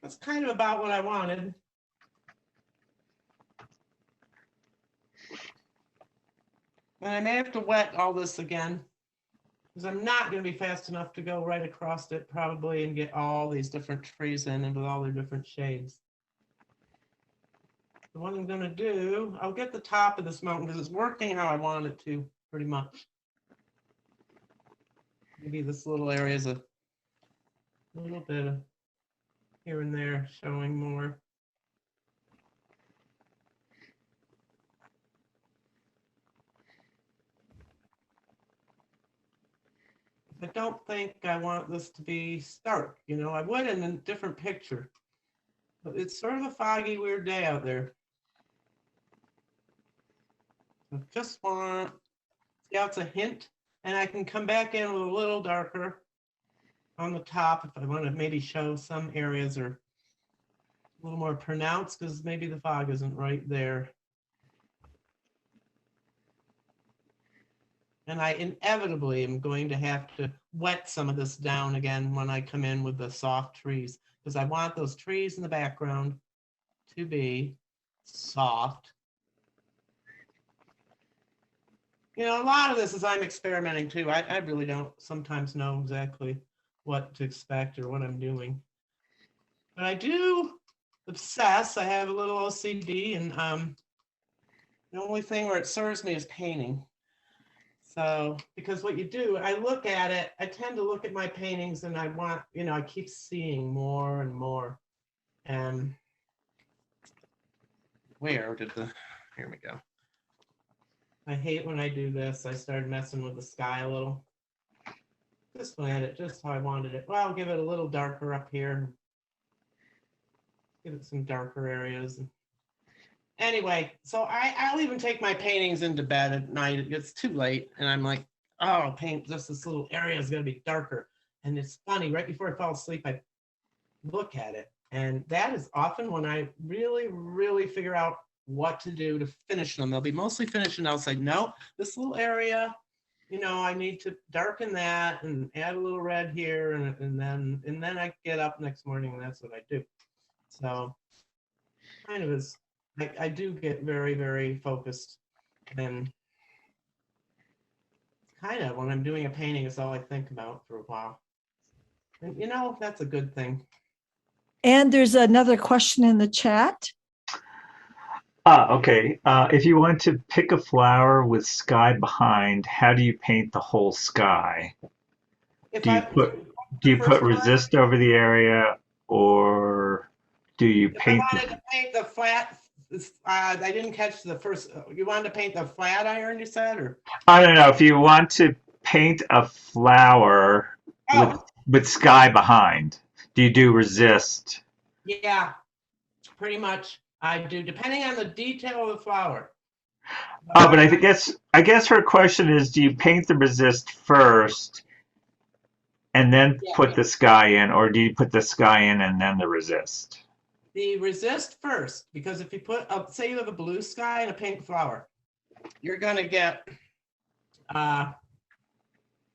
That's kind of about what I wanted. And I may have to wet all this again because I'm not going to be fast enough to go right across it probably and get all these different trees in and with all their different shades. So what I'm going to do, I'll get the top of this mountain because it's working how I want it to pretty much. Maybe this little area is a little bit of here and there showing more. I don't think I want this to be stark, I would in a different picture, but it's sort of a foggy, weird day out there. I just want, see how it's a hint, and I can come back in with a little darker on the top if I want to maybe show some areas are a little more pronounced because maybe the fog isn't right there. And I inevitably am going to have to wet some of this down again when I come in with the soft trees, because I want those trees in the background to be soft. A lot of this is I'm experimenting too. I really don't sometimes know exactly what to expect or what I'm doing. But I do obsessed. I have a little OCD, and the only thing where it serves me is painting. So, because what you do, I look at it, I tend to look at my paintings and I want, I keep seeing more and more. And here we go. I hate when I do this. I started messing with the sky a little. Just went at it just how I wanted it. Well, I'll give it a little darker up here. Give it some darker areas. Anyway, so I'll even take my paintings into bed at night. It gets too late, and I'm like, oh, I'll paint just this little area is going to be darker. And it's funny, right before I fall asleep, I look at it. And that is often when I really, really figure out what to do to finish them. They'll be mostly finished, and I'll say, no, this little area, I need to darken that and add a little red here. And then I get up next morning, and that's what I do. So kind of is. I do get very, very focused, and kind of when I'm doing a painting, it's all I think about for a while. And that's a good thing. And there's another question in the chat. Okay. If you want to pick a flower with sky behind, how do you paint the whole sky? Do you put resist over the area, or do you paint? I wanted to paint the flat. I didn't catch the first. You wanted to paint the flat iron, you said, or? I don't know. If you want to paint a flower with sky behind, do you do resist? Yeah, pretty much. I do, depending on the detail of the flower. Oh, but I guess her question is, do you paint the resist first and then put the sky in, or do you put the sky in and then the resist? The resist first, because if you put, say you have a blue sky and a pink flower, you're going to get,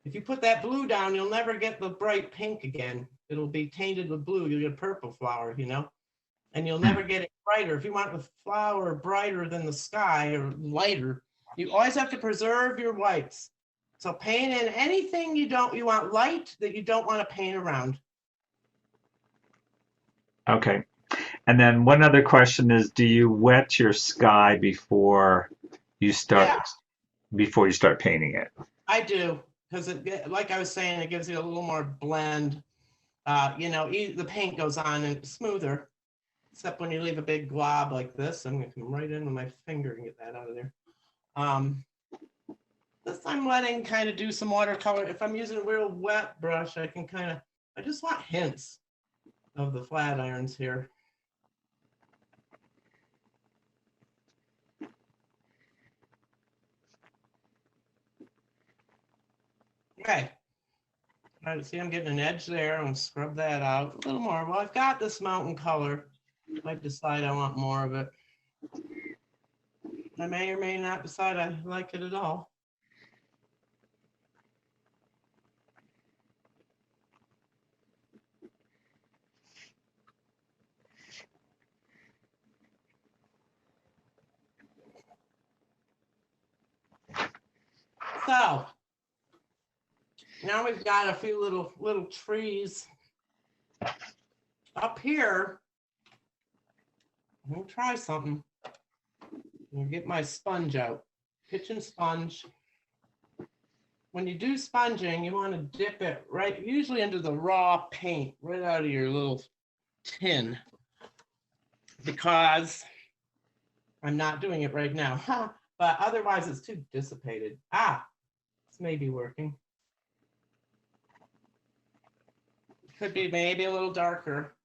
if you put that blue down, you'll never get the bright pink again. It'll be tainted with blue. You'll get a purple flower, and you'll never get it brighter. If you want the flower brighter than the sky or lighter, you always have to preserve your whites. So paint in anything you want light that you don't want to paint around. Okay. And then one other question is, do you wet your sky before you start painting it? I do, because like I was saying, it gives you a little more blend. The paint goes on and it's smoother, except when you leave a big glob like this. I'm going to come right in with my finger and get that out of there. This I'm letting kind of do some watercolor. If I'm using a real wet brush, I just want hints of the flat irons here. Okay. All right, see, I'm getting an edge there. I'm going to scrub that out a little more. Well, I've got this mountain color. I might decide I want more of it. I may or may not decide I like it at all. So now we've got a few little trees up here. I'm gonna try something. I'm gonna get my sponge out, kitchen sponge. When you do sponging, you want to dip it usually into the raw paint, right out of your little tin, because I'm not doing it right now, but otherwise it's too dissipated. This may be working. Could be maybe a little darker.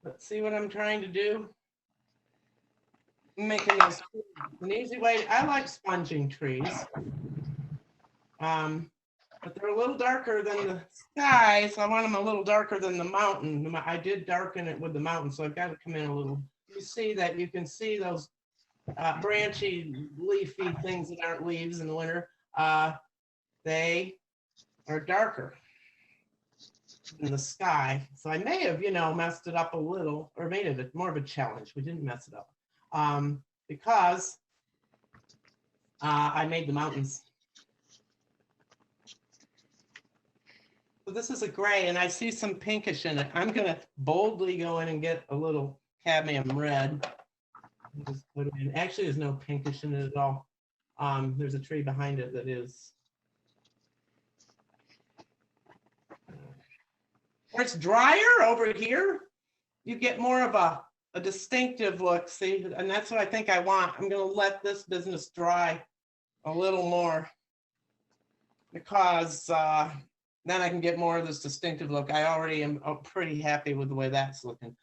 Let's see what I'm trying to do. I'm making this an easy way. I like sponging trees. But they're a little darker than the sky, so I want them a little darker than the mountain. I did darken it with the mountain, so I've got to come in a little. You can see those branchy, leafy things that aren't leaves in the winter. They are darker in the sky. So I may have, messed it up a little, or made it more of a challenge. We didn't mess it up because I made the mountains. So this is a gray, and I see some pinkish in it. I'm going to boldly go in and get a little cadmium red. Just put it in. Actually, there's no pinkish in it at all. There's a tree behind it that is. Where it's drier over here, you get more of a distinctive look, see? And that's what I think I want. I'm going to let this business dry a little more because then I can get more of this distinctive look. I already am pretty happy with the way that's looking.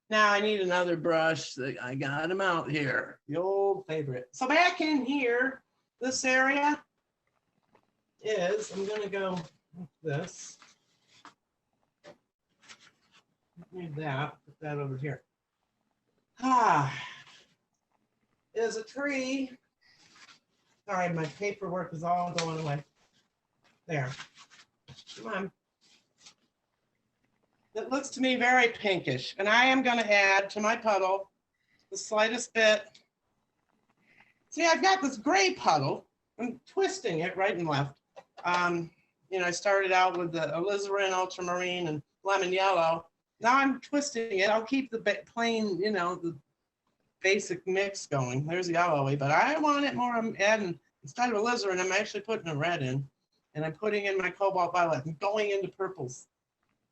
Now I need another brush. I got them out here, the old favorite. So back in here, this area is, I'm going to go with this. Need that, put that over here. Is a tree. Sorry, my paperwork is all going away. There. Come on. It looks to me very pinkish, and I am going to add to my puddle the slightest bit. See, I've got this gray puddle. I'm twisting it right and left. You know, I started out with the alizarin, ultramarine, and lemon yellow. Now I'm twisting it. I'll keep the plain, you know, the basic mix going. There's yellowy, but I want it more. I'm adding, instead of alizarin, I'm actually putting a red in, and I'm putting in my cobalt violet and going into purples.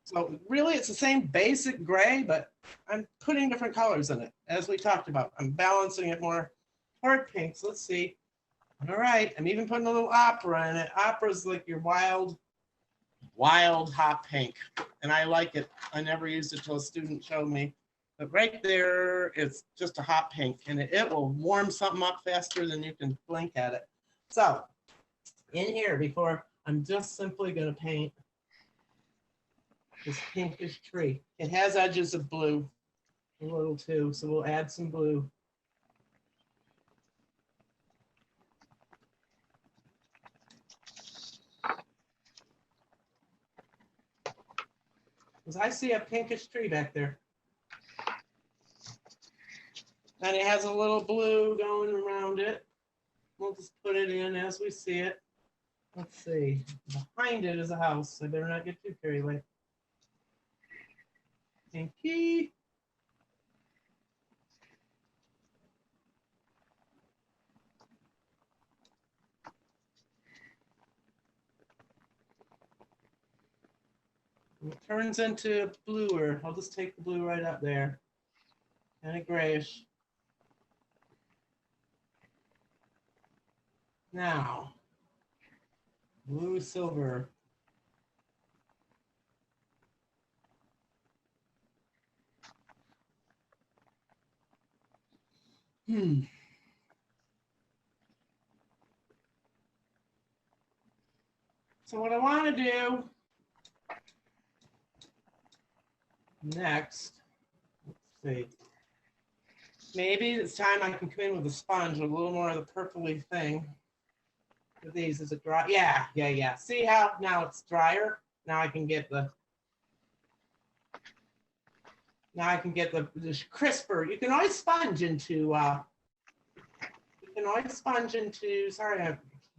So really, it's the same basic gray, but I'm putting different colors in it, as we talked about. I'm balancing it more toward pinks. Let's see. All right, I'm even putting a little opera in it. Opera's like your wild hot pink, and I like it. I never used it till a student showed me, but right there, it's just a hot pink, and it will warm something up faster than you can blink at it. So in here, before, I'm just simply going to paint this pinkish tree. It has edges of blue, a little too, so we'll add some blue. Because I see a pinkish tree back there. And it has a little blue going around it. We'll just put it in as we see it. Let's see. Behind it is a house. I better not get too carried away. Pinky. It turns into bluer. I'll just take the blue right up there. Kind of grayish. Now, blue silver. So what I want to do next, let's see, maybe it's time I can come in with a sponge with a little more of the purpley thing. With these, is it dry? Yeah. See how now it's drier? Now I can get the crisper. You can always sponge into sorry,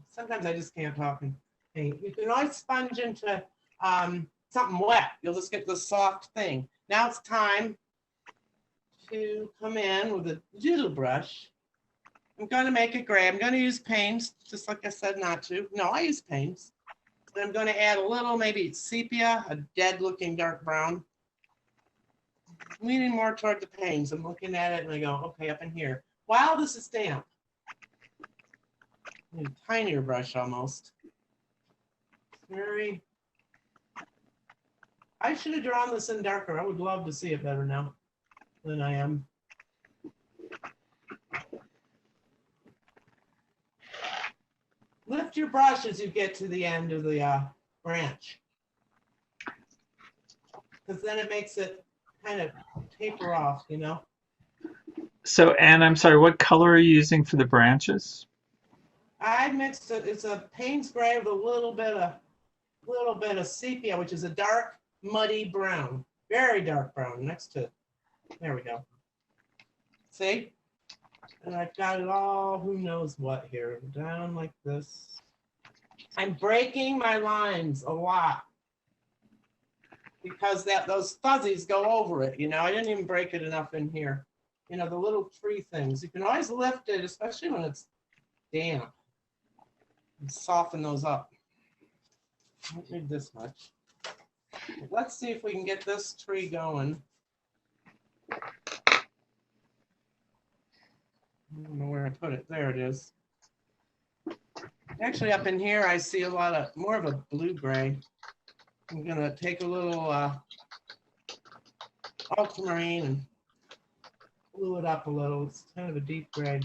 sometimes I just can't talk and paint. You can always sponge into something wet. You'll just get this soft thing. Now it's time to come in with a doodle brush. I'm going to make it gray. I'm going to use paints, just like I said not to. No, I use paints. And I'm going to add a little, maybe sepia, a dead looking dark brown. I'm leaning more toward the paints. I'm looking at it and I go, okay, up in here. While this is damp, a tinier brush almost. I should have drawn this in darker. I would love to see it better now than I am. Lift your brush as you get to the end of the branch, because then it makes it kind of taper off, you know. So Anne, I'm sorry, what color are you using for the branches? I mixed it. It's a Payne's gray with a little bit of sepia, which is a dark, muddy brown, very dark brown. Next to, there we go. See? And I've got it all, who knows what here, down like this. I'm breaking my lines a lot because those fuzzies go over it. You know, I didn't even break it enough in here. you know, the little tree things. You can always lift it, especially when it's damp, and soften those up. I don't need this much. But let's see if we can get this tree going. I don't know where I put it. There it is. Actually, up in here, I see a lot of more of a blue-gray. I'm gonna take a little ultramarine and blue it up a little. It's kind of a deep gray.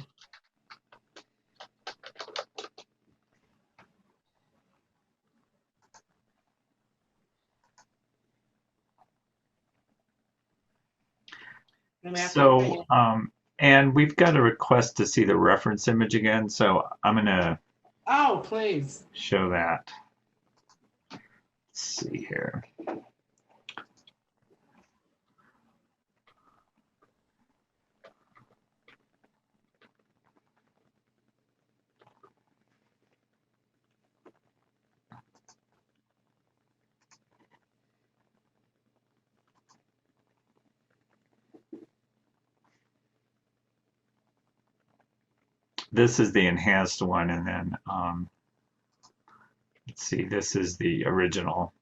So, and we've got a request to see the reference image again, so I'm gonna Oh, please. show that. Let's see here. This is the enhanced one, and then let's see, this is the original.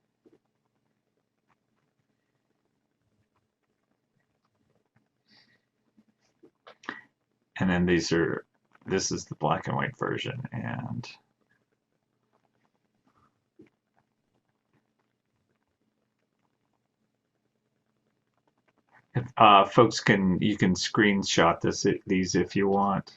And then this is the black and white version. And folks you can screenshot these if you want.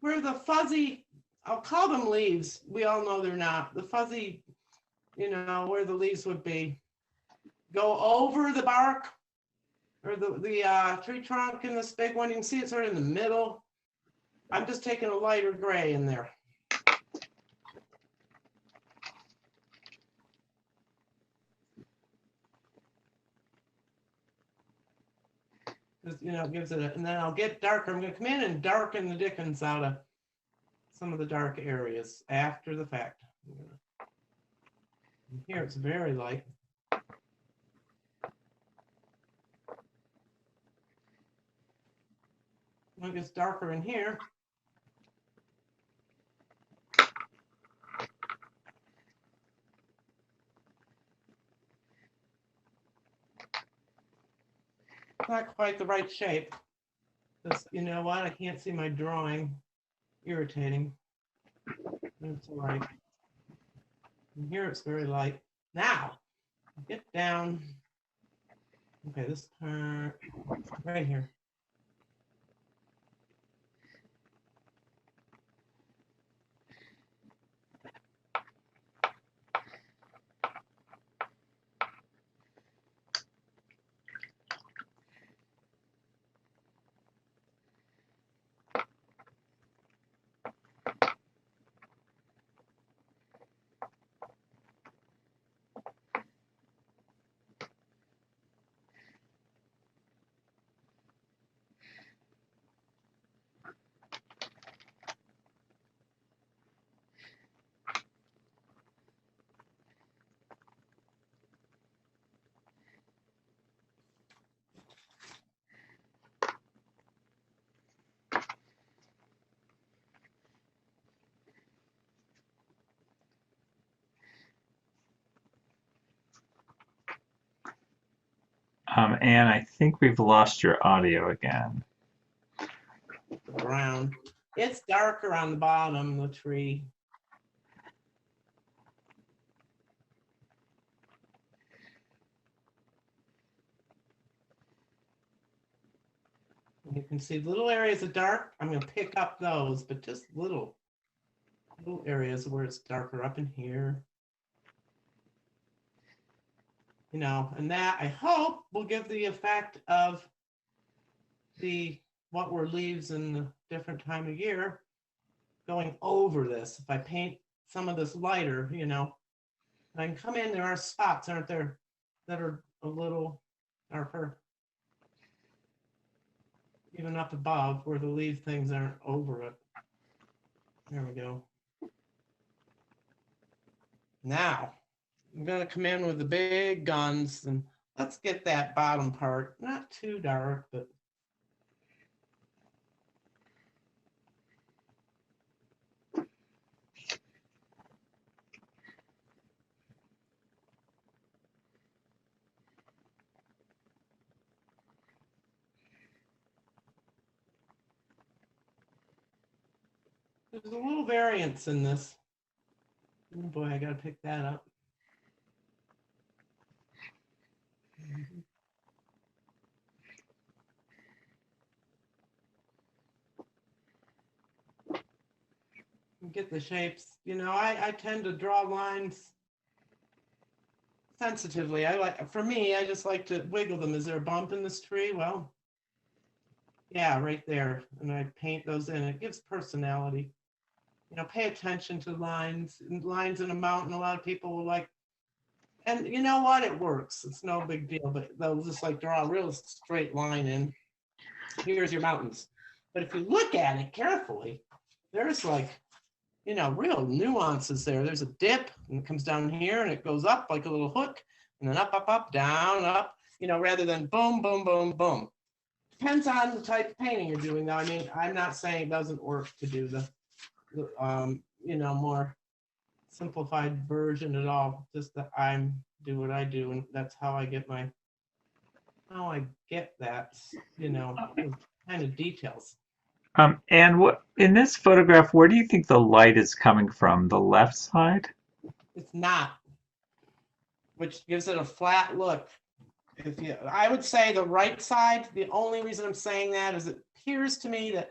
Where the fuzzy, I'll call them leaves. We all know they're not. The fuzzy, you know, where the leaves would be. Go over the bark or the tree trunk in this big one. You can see it's sort of in the middle. I'm just taking a lighter gray in there. You know, it gives it and then I'll get darker. I'm going to come in and darken the dickens out of some of the dark areas after the fact. Here it's very light. When it gets darker in here, not quite the right shape. This, you know what? I can't see my drawing. Irritating. That's all right. And here it's very light. Now, get down. Okay, this part right here. Anne, I think we've lost your audio again. Brown. It's darker on the bottom of the tree. You can see little areas of dark. I'm going to pick up those, but just little areas where it's darker up in here. You know, and that I hope will give the effect of what were leaves in the different time of year going over this. If I paint some of this lighter, you know, I can come in, there are spots, aren't there, that are a little darker. Even up above where the leaf things aren't over it. There we go. Now, I'm gonna come in with the big guns and let's get that bottom part, not too dark, but there's a little variance in this. Oh boy, I gotta pick that up. Get the shapes. You know, I tend to draw lines sensitively. For me, I just like to wiggle them. Is there a bump in this tree? Well, yeah, right there. And I paint those in. It gives personality. You know, pay attention to lines. Lines in a mountain, a lot of people will like, and you know what? It works. It's no big deal, but they'll just like draw a real straight line in. Here's your mountains. But if you look at it carefully, there's like, you know, real nuances there. There's a dip and it comes down here and it goes up like a little hook and then up, up, up, down, up, you know, rather than boom, boom, boom, boom. Depends on the type of painting you're doing though. I mean, I'm not saying it doesn't work to do the you know, more simplified version at all. Just that I'm do what I do and that's how I get that, you know, kind of details. And what in this photograph, where do you think the light is coming from? The left side? It's not, which gives it a flat look. I would say the right side. The only reason I'm saying that is it appears to me that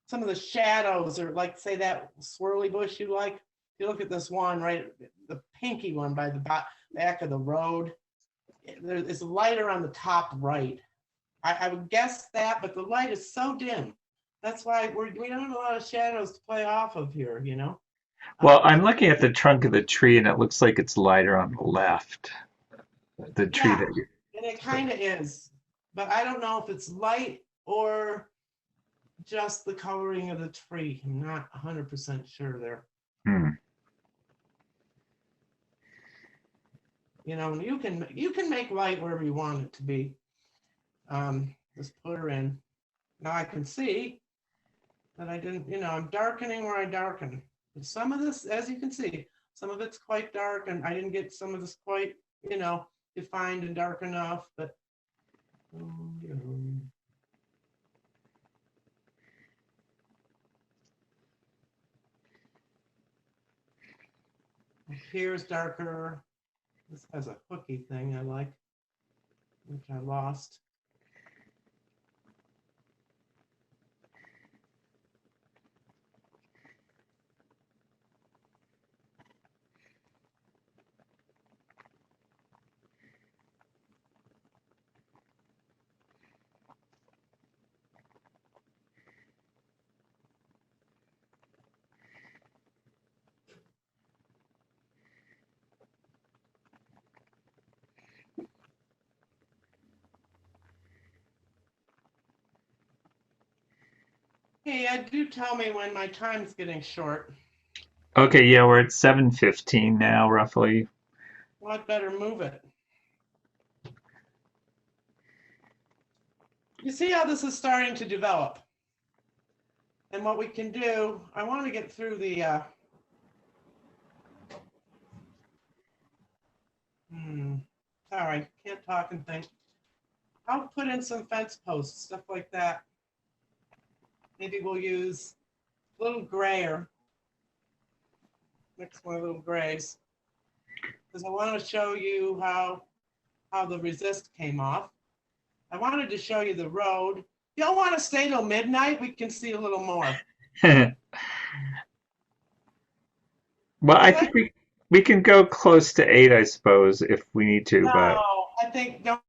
some of the shadows are like, say that swirly bush you like. If you look at this one, right, the pinky one by the back of the road, it's lighter on the top right. I would guess that, but the light is so dim. That's why we don't have a lot of shadows to play off of here, you know? Well, I'm looking at the trunk of the tree and it looks like it's lighter on the left. The tree Yeah, that you and it kind of is, but I don't know if it's light or just the coloring of the tree. I'm not 100% sure there. You know, you can make light wherever you want it to be. Just put her in. Now I can see that I didn't, you know, I'm darkening where I darken. But some of this, as you can see, some of it's quite dark and I didn't get some of this quite, you know, defined and dark enough, but you know. Here's darker. This has a hooky thing I like, which I lost. Hey, do tell me when my time's getting short. Okay, yeah, we're at 7:15 now, roughly. Well, I'd better move it. You see how this is starting to develop? And what we can do, I want to get through the, sorry, can't talk and think. I'll put in some fence posts, stuff like that. Maybe we'll use a little grayer. Mix one of little grays. Because I want to show you how the resist came off. I wanted to show you the road. You don't want to stay till midnight. We can see a little more. Well, I think we can go close to 8, I suppose, if we need to, No, but I think don't.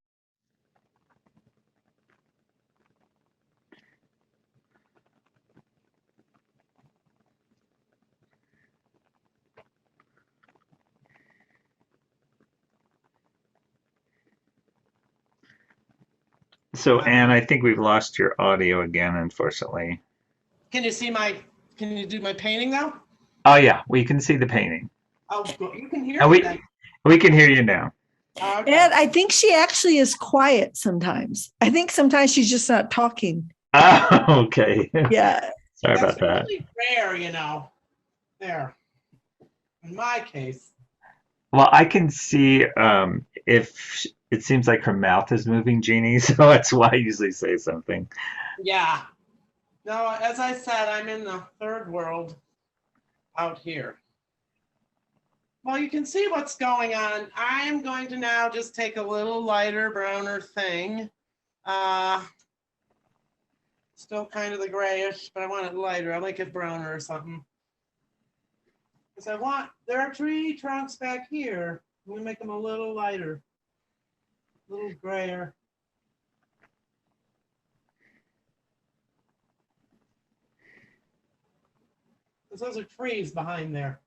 so Anne, I think we've lost your audio again, unfortunately. Can you see can you do my painting now? Oh yeah, we can see the painting. Oh, you can hear And me then. we can hear you now. Okay. And I think she actually is quiet sometimes. I think sometimes she's just not talking. Oh, okay. Yeah. Sorry That's about that. really rare, there, in my case. Well, I can see if it seems like her mouth is moving, Jeannie, so that's why I usually say something. Yeah. No, as I said, I'm in the third world out here. Well, you can see what's going on. I'm going to now just take a little lighter browner thing. Still kind of the grayish, but I want it lighter. I like it browner or something. Because there are tree trunks back here. I'm gonna make them a little lighter, a little grayer. Because those are trees behind there.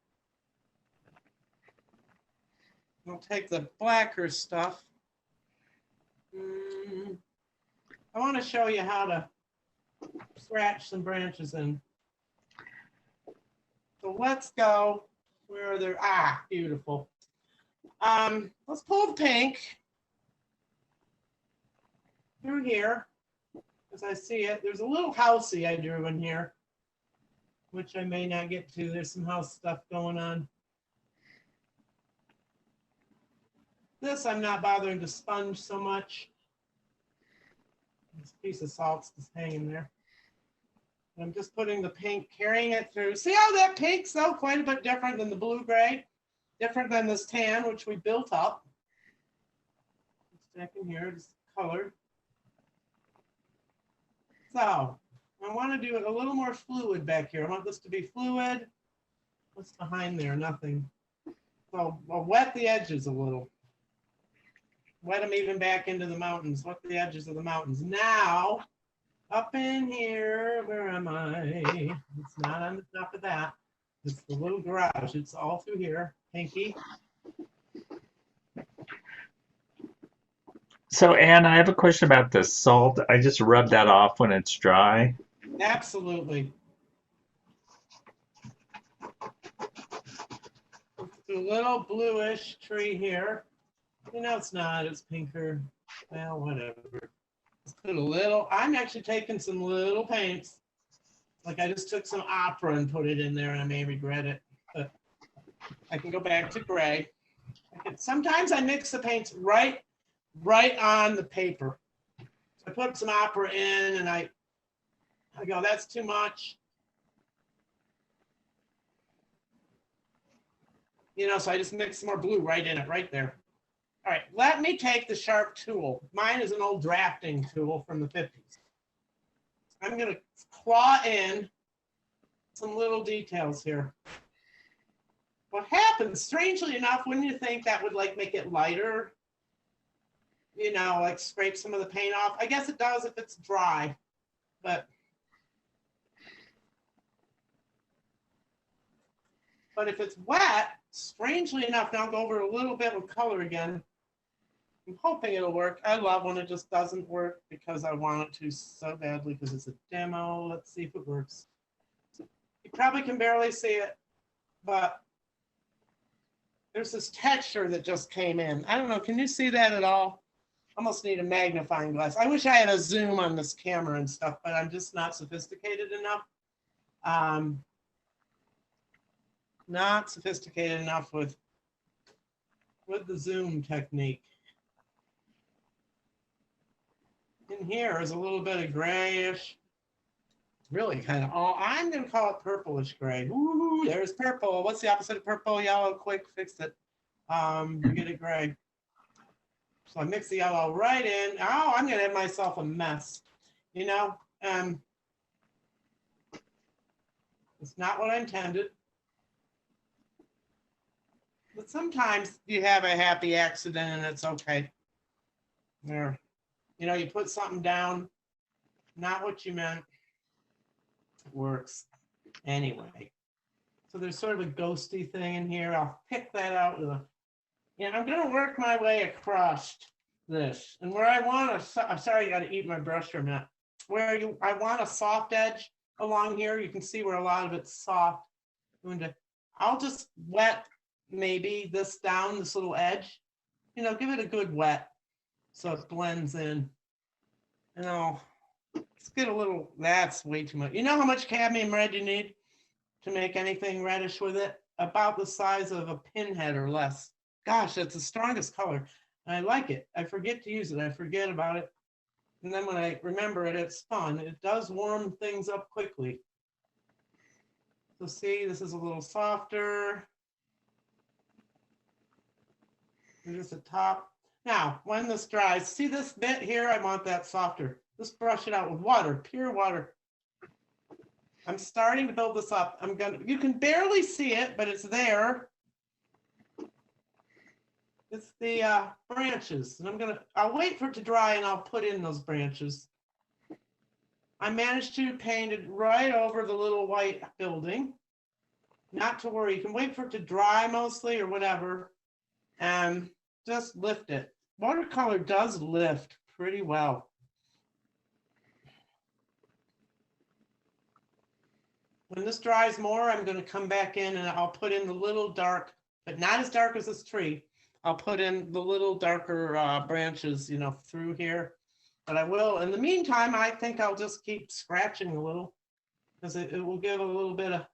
I'll take the blacker stuff. I want to show you how to scratch some branches in. So let's go. Where are there? Beautiful. Let's pull the pink through here. As I see it, there's a little housey I drew in here, which I may not get to. There's some house stuff going on. This I'm not bothering to sponge so much. This piece of salt's just hanging there. I'm just putting the pink, carrying it through. See how that pink's though quite a bit different than the blue-gray, different than this tan, which we built up. Back in here, it's colored. So I want to do it a little more fluid back here. I want this to be fluid. What's behind there? Nothing. So I'll wet the edges a little. Wet them even back into the mountains. Wet the edges of the mountains. Now, up in here, where am I? It's not on the top of that. It's the little garage. It's all through here. Pinky. So, Anne, I have a question about the salt. I just rub that off when it's dry. Absolutely. It's a little bluish tree here. It's not. It's pinker. Well, whatever. Let's put a little. I'm actually taking some little paints. Like I just took some opera and put it in there, and I may regret it. But I can go back to gray. Sometimes I mix the paints right on the paper. So I put some opera in, and I go, that's too much. So I just mix some more blue right in it, right there. All right, let me take the sharp tool. Mine is an old drafting tool from the 50s. I'm going to claw in some little details here. What happens, strangely enough, wouldn't you think that would like make it lighter? Like scrape some of the paint off. I guess it does if it's dry, but if it's wet, strangely enough, now I'll go over a little bit with color again. I'm hoping it'll work. I love when it just doesn't work because I want it to so badly because it's a demo. Let's see if it works. You probably can barely see it, but there's this texture that just came in. I don't know. Can you see that at all? Almost need a magnifying glass. I wish I had a zoom on this camera and stuff, but I'm just not sophisticated enough. Not sophisticated enough with the zoom technique. In here is a little bit of grayish, really kind of I'm going to call it purplish gray. Ooh, there's purple. What's the opposite of purple? Yellow. Quick, fix it. You get it gray. So I mix the yellow right in. Oh, I'm going to have myself a mess. It's not what I intended. But sometimes you have a happy accident and it's okay. There. You put something down, not what you meant. It works anyway. So there's sort of a ghosty thing in here. I'll pick that out with I'm going to work my way across this. And where I want I'm sorry, I got to eat my brush for a minute. I want a soft edge along here. You can see where a lot of it's soft. I'll just wet maybe this down, this little edge. give it a good wet so it blends in. Let's get a little, that's way too much. You know how much cadmium red you need to make anything reddish with it? About the size of a pinhead or less. Gosh, that's the strongest color. And I like it. I forget to use it. I forget about it. And then when I remember it, it's fun. It does warm things up quickly. So see, this is a little softer. And just the top. Now, when this dries, see this bit here? I want that softer. Just brush it out with water, pure water. I'm starting to build this up. You can barely see it, but it's there. It's the branches, and I'll wait for it to dry and I'll put in those branches. I managed to paint it right over the little white building. Not to worry, you can wait for it to dry mostly or whatever, and just lift it. Watercolor does lift pretty well. When this dries more, I'm going to come back in and I'll put in the little dark, but not as dark as this tree. I'll put in the little darker branches, through here. But I will, in the meantime, I think I'll just keep scratching a little because it will give a little bit of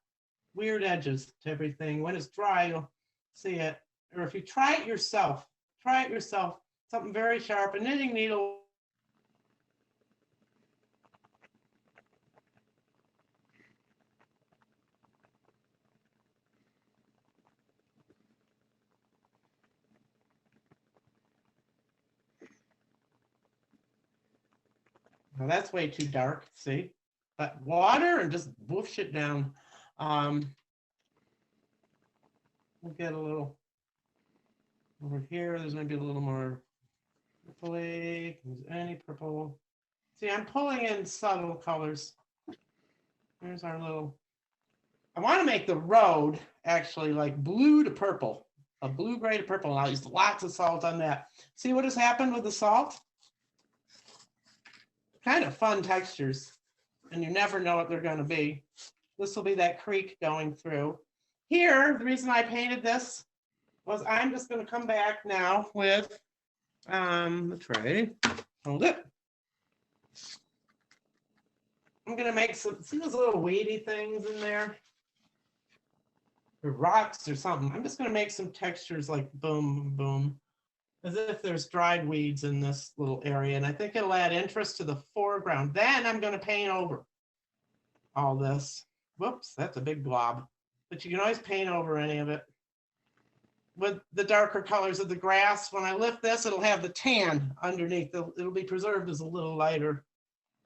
weird edges to everything. When it's dry, you'll see it. Or if you try it yourself, something very sharp, a knitting needle. Now that's way too dark, see? But water and just whoosh it down. We'll get a little over here. There's maybe a little more purpley. Any purple? See, I'm pulling in subtle colors. Here's our little. I want to make the road actually like blue to purple, a blue gray to purple. And I'll use lots of salt on that. See what has happened with the salt? Kind of fun textures, and you never know what they're going to be. This will be that creek going through. Here, the reason I painted this was I'm just going to come back now with the tray. Hold it. I'm going to make see those little weedy things in there? Or rocks or something. I'm just going to make some textures like boom, boom. As if there's dried weeds in this little area. And I think it'll add interest to the foreground. Then I'm going to paint over all this. Whoops, that's a big blob. But you can always paint over any of it. With the darker colors of the grass, when I lift this, it'll have the tan underneath. It'll be preserved as a little lighter.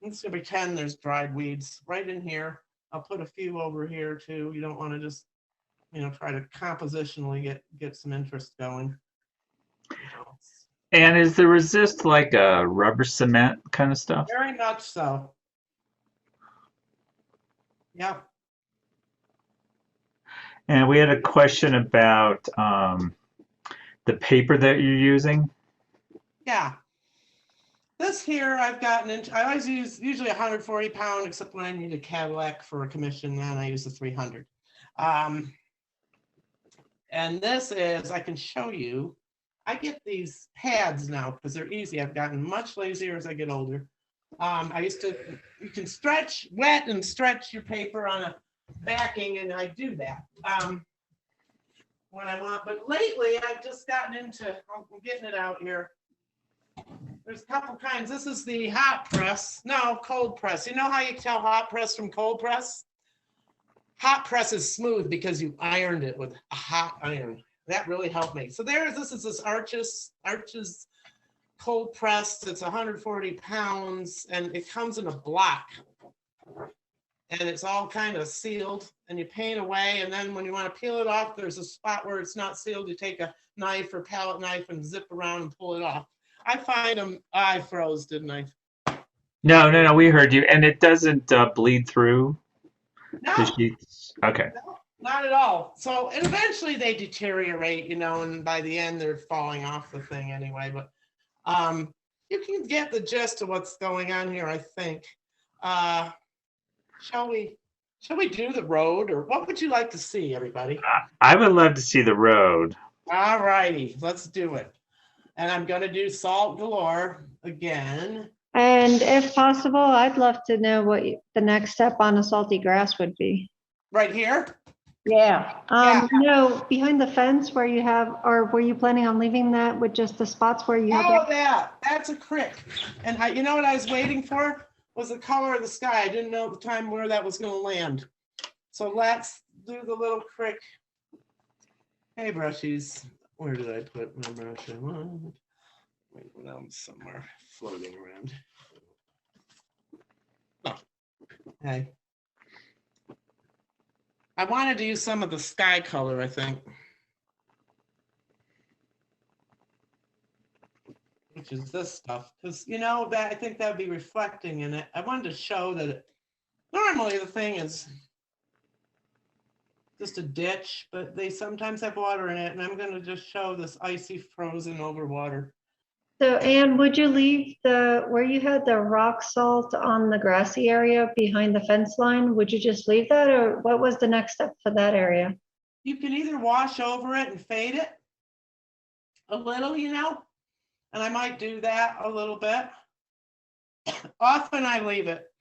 I'm just going to pretend there's dried weeds right in here. I'll put a few over here too. You don't want to just, try to compositionally get some interest going. And is the resist like a rubber cement kind of stuff? Very much so. Yep. And we had a question about the paper that you're using. Yeah. This here I've gotten into, I always use usually 140 pound, except when I need a Cadillac for a commission, then I use the 300. And this is, I can show you, I get these pads now because they're easy. I've gotten much lazier as I get older. You can stretch, wet and stretch your paper on a backing, and I do that when I want. But lately, I've just gotten into, I'm getting it out here. There's a couple kinds. This is the hot press. No, cold press. You know how you tell hot press from cold press? Hot press is smooth because you ironed it with a hot iron. That really helped me. So this is Arches cold press. It's 140 pounds and it comes in a block. And it's all kind of sealed and you paint away. And then when you want to peel it off, there's a spot where it's not sealed. You take a knife or palette knife and zip around and pull it off. I find them, I froze, didn't I? No, we heard you. And it doesn't bleed through the sheets? Okay. No, not at all. So and eventually they deteriorate, and by the end they're falling off the thing anyway. But you can get the gist of what's going on here, I think. Shall we do the road, or what would you like to see, everybody? I would love to see the road. All righty, let's do it. And I'm gonna do salt galore again. And if possible, I'd love to know what the next step on a salty grass would be. Right here? Yeah. Yeah. No, behind the fence where you have, or were you planning on leaving that with just the spots where you have? Oh, that's a crick. And you know what I was waiting for was the color of the sky. I didn't know at the time where that was gonna land. So let's do the little crick. Hey, brushies. Where did I put my brush? Wait, now I'm somewhere floating around. Oh, hey. I wanted to use some of the sky color, I think. Which is this stuff, because you know that I think that would be reflecting in it. I wanted to show that normally the thing is just a ditch, but they sometimes have water in it, and I'm going to just show this icy frozen over water. So Anne, would you leave where you had the rock salt on the grassy area behind the fence line? Would you just leave that, or what was the next step for that area? You can either wash over it and fade it a little, you know, and I might do that a little bit. Often I leave it.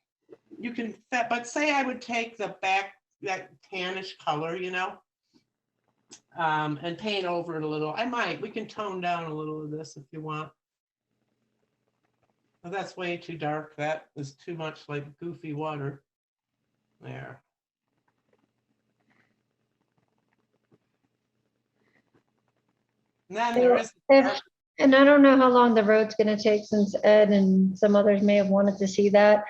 You can, but say I would take the back, that tannish color, you know, and paint over it a little. I might. We can tone down a little of this if you want. Oh, that's way too dark. That is too much like goofy water. There. And then there is. And I don't know how long the road's going to take, since Ed and some others may have wanted to see that.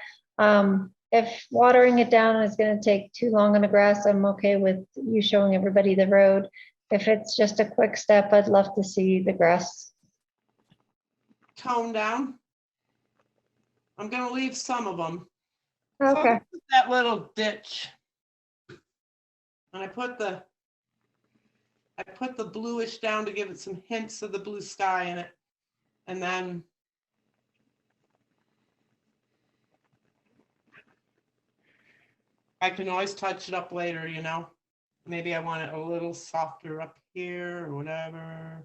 If watering it down is going to take too long on the grass, I'm okay with you showing everybody the road. If it's just a quick step, I'd love to see the grass. Tone down. I'm going to leave some of them. Okay. So that little ditch. And I put the bluish down to give it some hints of the blue sky in it. And then I can always touch it up later, you know. Maybe I want it a little softer up here or whatever.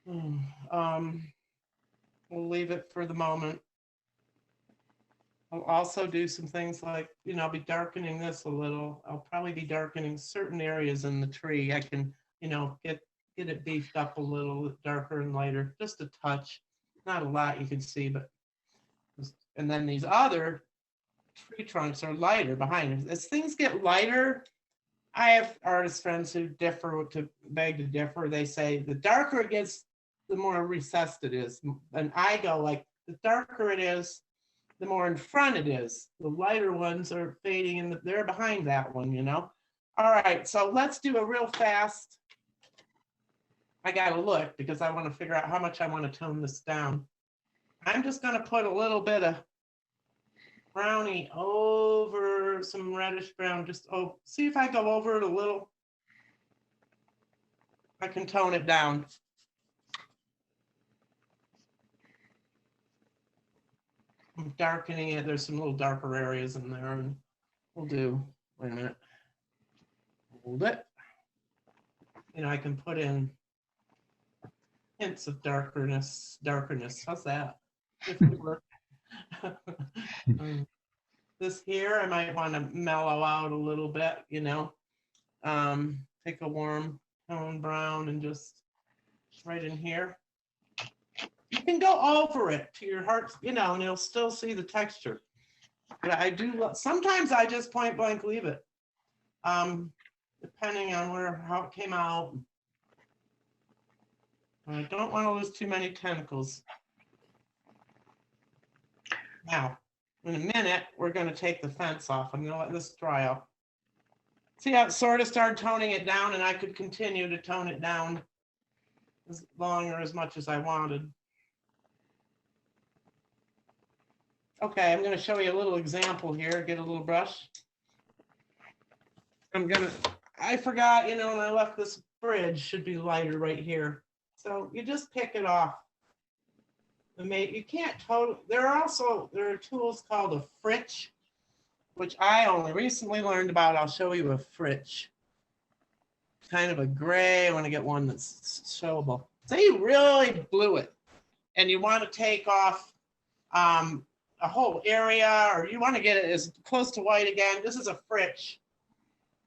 We'll leave it for the moment. I'll also do some things like, you know, I'll be darkening this a little. I'll probably be darkening certain areas in the tree. I can, you know, get it beefed up a little darker and lighter, just a touch. Not a lot you can see, but and then these other tree trunks are lighter behind it. As things get lighter, I have artist friends who beg to differ. They say the darker it gets, the more recessed it is. And I go like, the darker it is, the more in front it is. The lighter ones are fading and they're behind that one, you know? All right, so let's do a real fast. I gotta look because I want to figure out how much I want to tone this down. I'm just gonna put a little bit of brownie over some reddish brown, just see if I go over it a little. I can tone it down. I'm darkening it. There's some little darker areas in there, and we'll do, wait a minute. Hold it. You know, I can put in hints of darkness. How's that? If it works. This here, I might want to mellow out a little bit, you know. Take a warm tone brown and just right in here. You can go over it to your heart, you know, and you'll still see the texture. But I do, sometimes I just point blank leave it, depending on how it came out. I don't want to lose too many tentacles. Now, in a minute, we're going to take the fence off. I'm going to let this dry up. See how it sort of started toning it down, and I could continue to tone it down as long or as much as I wanted. Okay, I'm going to show you a little example here. Get a little brush. I forgot, you know, when I left this bridge should be lighter right here. So you just pick it off. You can't totally, there are tools called a fritch, which I only recently learned about. I'll show you a fritch. Kind of a gray. I want to get one that's showable. Say you really blew it and you want to take off a whole area, or you want to get it as close to white again. This is a Fritch,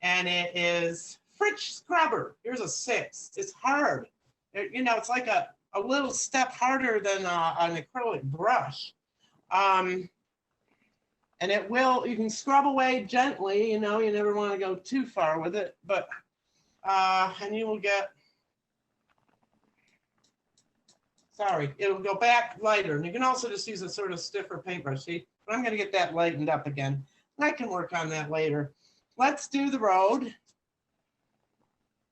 and it is Fritch scrubber. Here's a 6. It's hard. It's like a little step harder than an acrylic brush. And it will, you can scrub away gently, you never want to go too far with it, but, and you will get, sorry, it'll go back lighter. And you can also just use a sort of stiffer paintbrush, see? But I'm gonna get that lightened up again. I can work on that later. Let's do the road.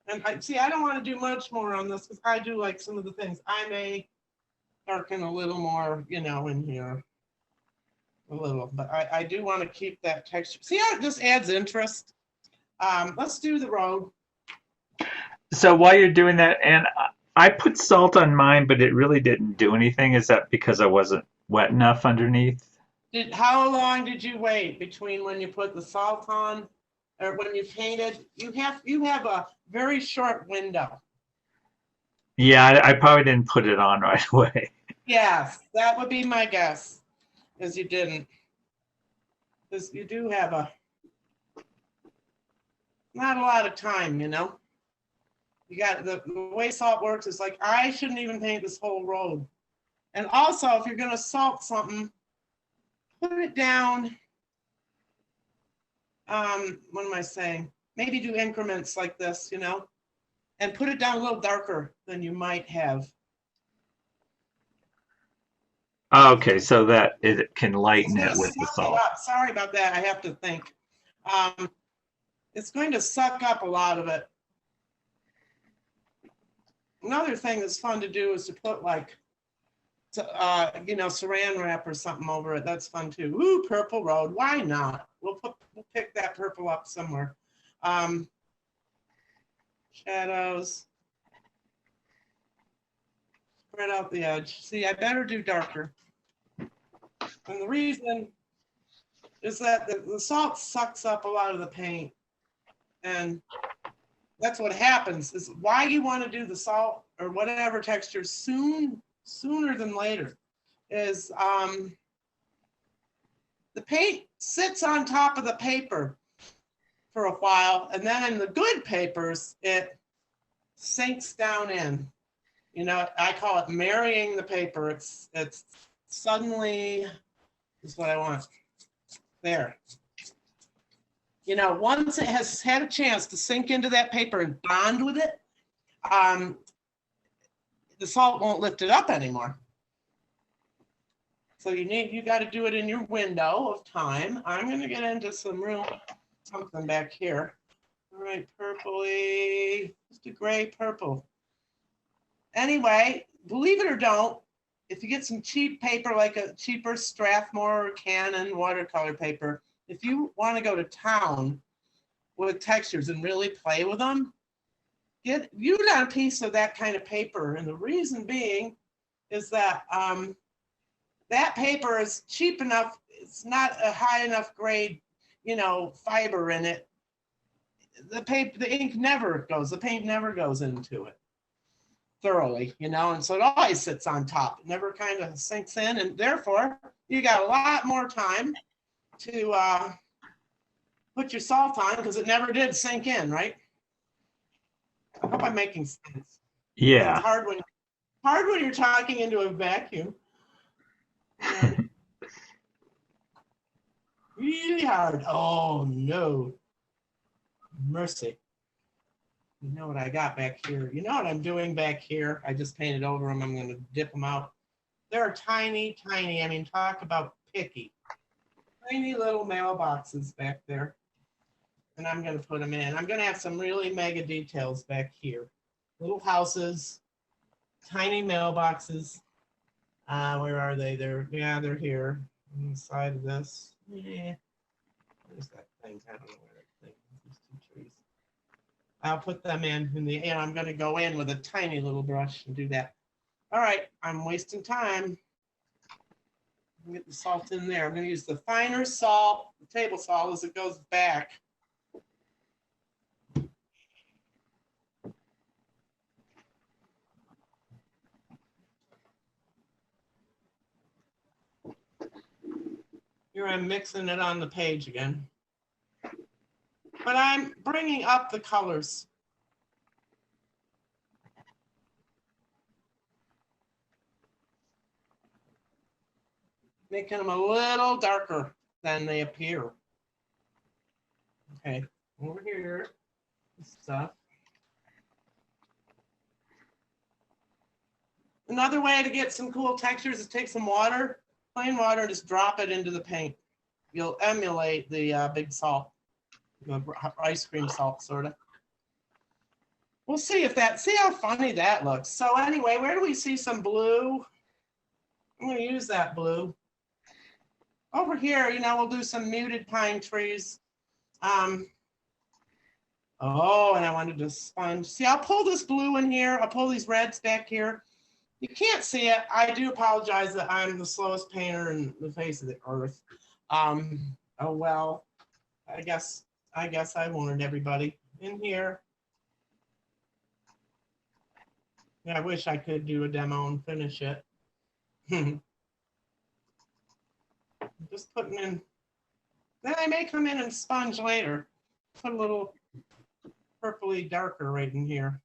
And I don't want to do much more on this because I do like some of the things. I may darken a little more, in here. A little, but I do want to keep that texture. See how it just adds interest? Let's do the road. So while you're doing that, and I put salt on mine, but it really didn't do anything. Is that because I wasn't wet enough underneath? How long did you wait between when you put the salt on or when you painted? You have a very short window. Yeah, I probably didn't put it on right away. Yes, that would be my guess, is you didn't. Because you do have not a lot of time, You got the way salt works is like, I shouldn't even paint this whole road. And also, if you're going to salt something, put it down. What am I saying? Maybe do increments like this, and put it down a little darker than you might have. Okay, so that it can lighten it with the salt. Sorry about that. I have to think. It's going to suck up a lot of it. Another thing that's fun to do is to put saran wrap or something over it. That's fun too. Ooh, purple road. Why not? We'll pick that purple up somewhere. Shadows. Spread out the edge. See, I better do darker. And the reason is that the salt sucks up a lot of the paint. And that's what happens, is why you want to do the salt or whatever texture sooner than later is the paint sits on top of the paper for a while, and then in the good papers it sinks down in. I call it marrying the paper. It's suddenly, this is what I want. There. Once it has had a chance to sink into that paper and bond with it, the salt won't lift it up anymore. So you got to do it in your window of time. I'm going to get into something back here. All right, purpley, just a gray purple. Anyway, believe it or don't, if you get some cheap paper, like a cheaper Strathmore or Canon watercolor paper, if you want to go to town with textures and really play with them, get a piece of that kind of paper. And the reason being is that that paper is cheap enough. It's not a high enough grade, fiber in it. The ink never goes, the paint never goes into it thoroughly, and so it always sits on top. It never kind of sinks in, and therefore you got a lot more time to put your salt on because it never did sink in, right? I hope I'm making sense. Yeah. It's hard when you're talking into a vacuum. Really hard. Oh no. Mercy. You know what I got back here? You know what I'm doing back here? I just painted over them. I'm going to dip them out. They're tiny, I mean, talk about picky. Tiny little mailboxes back there. And I'm going to put them in. I'm going to have some really mega details back here. Little houses, tiny mailboxes. Where are they? They're here on the side of this. Yeah. Where's that thing? I don't know where that thing is. These two trees. I'll put them in the, and I'm going to go in with a tiny little brush and do that. All right, I'm wasting time. Get the salt in there. I'm going to use the finer salt, the table salt, as it goes back. Here I'm mixing it on the page again. But I'm bringing up the colors. Making them a little darker than they appear. Okay, over here, stuff. Another way to get some cool textures is take some water, plain water, and just drop it into the paint. You'll emulate the big salt, the ice cream salt, sort of. We'll see if that, see how funny that looks. So anyway, where do we see some blue? I'm going to use that blue. Over here, you know, we'll do some muted pine trees. Oh, and I wanted to sponge. See, I'll pull this blue in here. I'll pull these reds back here. You can't see it. I do apologize that I'm the slowest painter in the face of the earth. Oh, well, I guess I warned everybody in here. Yeah, I wish I could do a demo and finish it. Just putting in, then I may come in and sponge later. Put a little purpley darker right in here.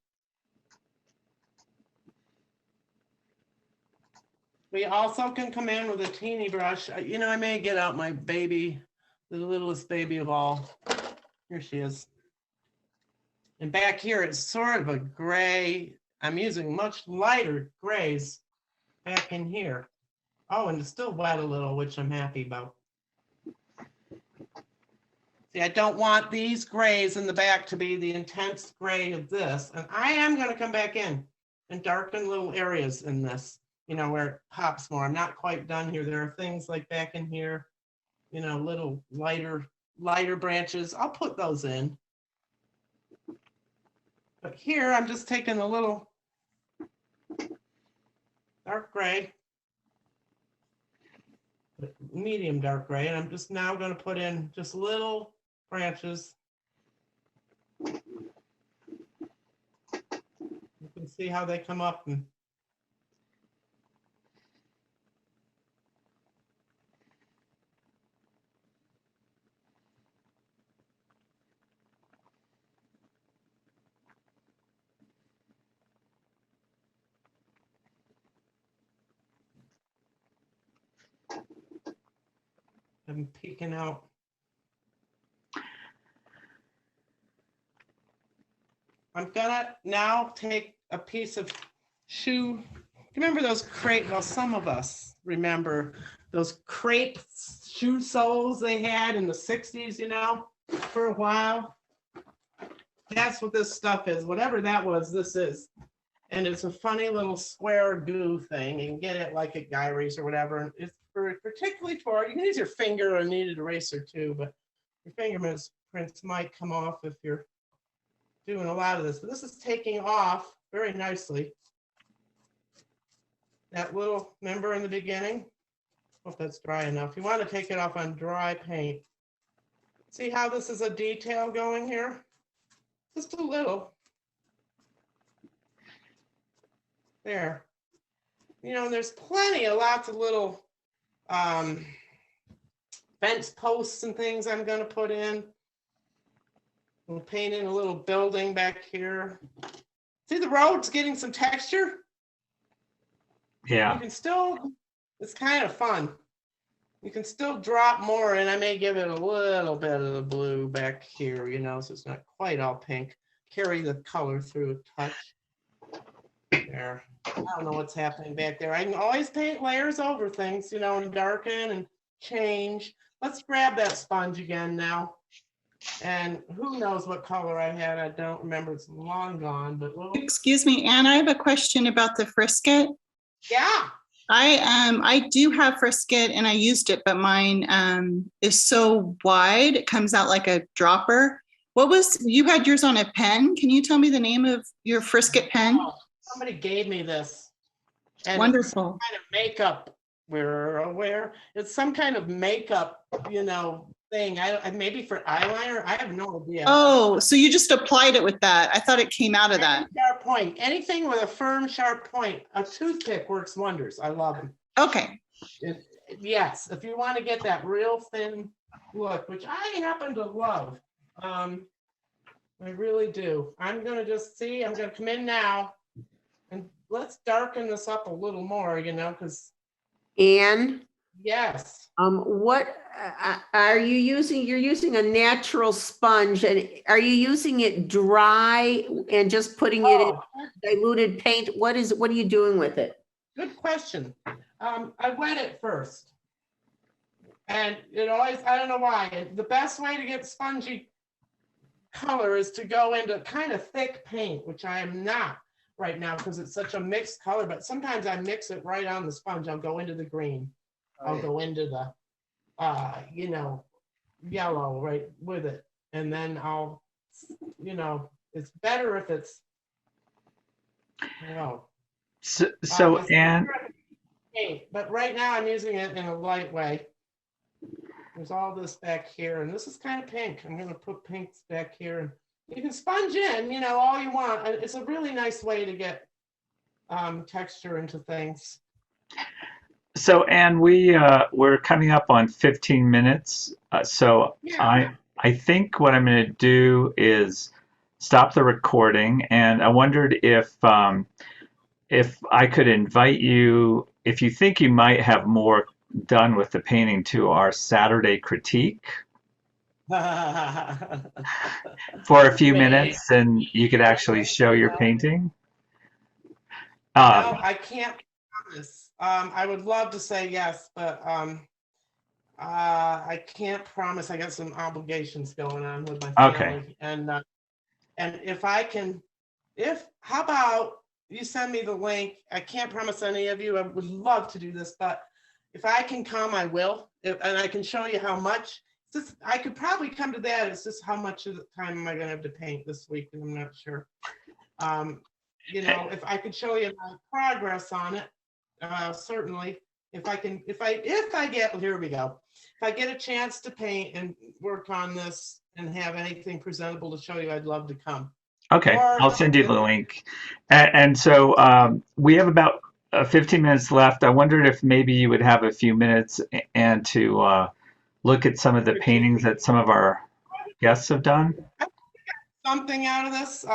We also can come in with a teeny brush. You know, I may get out my baby, the littlest baby of all. Here she is. And back here, it's sort of a gray. I'm using much lighter grays back in here. Oh, and it's still wet a little, which I'm happy about. See, I don't want these grays in the back to be the intense gray of this. And I am going to come back in and darken little areas in this, you know, where it pops more. I'm not quite done here. There are things like back in here, you know, little lighter branches. I'll put those in. But here, I'm just taking a little dark gray, medium dark gray, and I'm just now going to put in just little branches. You can see how they come up and I'm peeking out. I'm gonna now take a piece of shoe. Remember those crepe? Well, some of us remember those crepe shoe soles they had in the 60s, you know, for a while. That's what this stuff is. Whatever that was, this is. And it's a funny little square glue thing. You can get it like at Gyrie's or whatever. It's particularly for, you can use your finger or a kneaded eraser too, but your fingerprints might come off if you're doing a lot of this. But this is taking off very nicely. That little, remember in the beginning? Hope that's dry enough. You want to take it off on dry paint. See how this is a detail going here? Just a little. There. You know, there's lots of little fence posts and things I'm going to put in. We'll paint in a little building back here. See the road's getting some texture? Yeah. You can still, it's kind of fun. You can still drop more, and I may give it a little bit of the blue back here, you know, so it's not quite all pink. Carry the color through a touch. There. I don't know what's happening back there. I can always paint layers over things, you know, and darken and change. Let's grab that sponge again now. And who knows what color I had? I don't remember. It's long gone, but we'll... Excuse me, Anne, I have a question about the frisket. Yeah. I do have frisket and I used it, but mine is so wide, it comes out like a dropper. You had yours on a pen. Can you tell me the name of your frisket pen? Oh, somebody gave me this. And wonderful. It's some kind of makeup. We're aware. It's some kind of makeup, you know, thing. I maybe for eyeliner. I have no idea. Oh, so you just applied it with that. I thought it came out of that. Sharp point. Anything with a firm, sharp point. A toothpick works wonders. I love them. Okay. Yes, if you want to get that real thin look, which I happen to love. I really do. I'm gonna just see, I'm gonna come in now and let's darken this up a little more, because Anne, yes. what are you using? You're using a natural sponge, and are you using it dry and just putting it in Oh, diluted paint? What are you doing with it? good question. I wet it first. And it always, I don't know why, the best way to get spongy color is to go into kind of thick paint, which I am not right now because it's such a mixed color, but sometimes I mix it right on the sponge. I'll go into the green. I'll go into the, yellow right with it. And then I'll, it's better if it's, So Anne, paint, but right now I'm using it in a light way. There's all this back here, and this is kind of pink. I'm going to put pinks back here, and you can sponge in, all you want. It's a really nice way to get texture into things. so Anne, we're coming up on 15 minutes. So Yeah. I think what I'm going to do is stop the recording, and I wondered if I could invite you, if you think you might have more done with the painting, to our Saturday critique for a few minutes, and you could actually show your painting. No, I can't promise. I would love to say yes, but I can't promise. I got some obligations going on with my family. Okay. And if I can, how about you send me the link? I can't promise any of you. I would love to do this, but if I can come, I will. And I can show you how much. I could probably come to that. It's just how much of the time am I going to have to paint this week? And I'm not sure. If I could show you my progress on it, certainly. If I get, here we go. If I get a chance to paint and work on this and have anything presentable to show you, I'd love to come. Okay, I'll send you the link. And so we have about 15 minutes left. I wondered if maybe you would have a few minutes and to look at some of the paintings that some of our guests have done. Something out of this,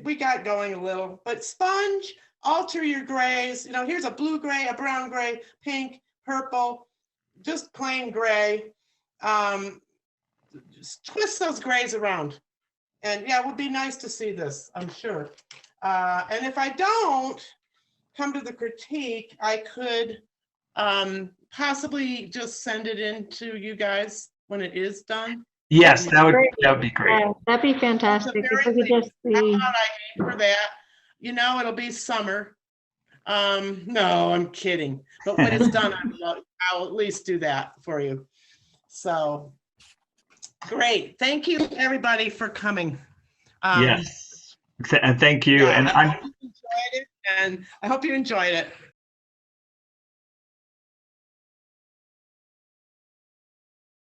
we got going a little, but sponge, alter your grays. Here's a blue gray, a brown gray, pink, purple, just plain gray. Just twist those grays around. And yeah, it would be nice to see this, I'm sure. And if I don't come to the critique, I could possibly just send it in to you guys when it is done. Yes, that would be great. Yeah, that'd be fantastic. If we could just see. I hate for that. It'll be summer. No, I'm kidding. But when it's done, I'll at least do that for you. So great. Thank you, everybody, for coming. Yes. And thank you. Yeah, And I hope you enjoyed it.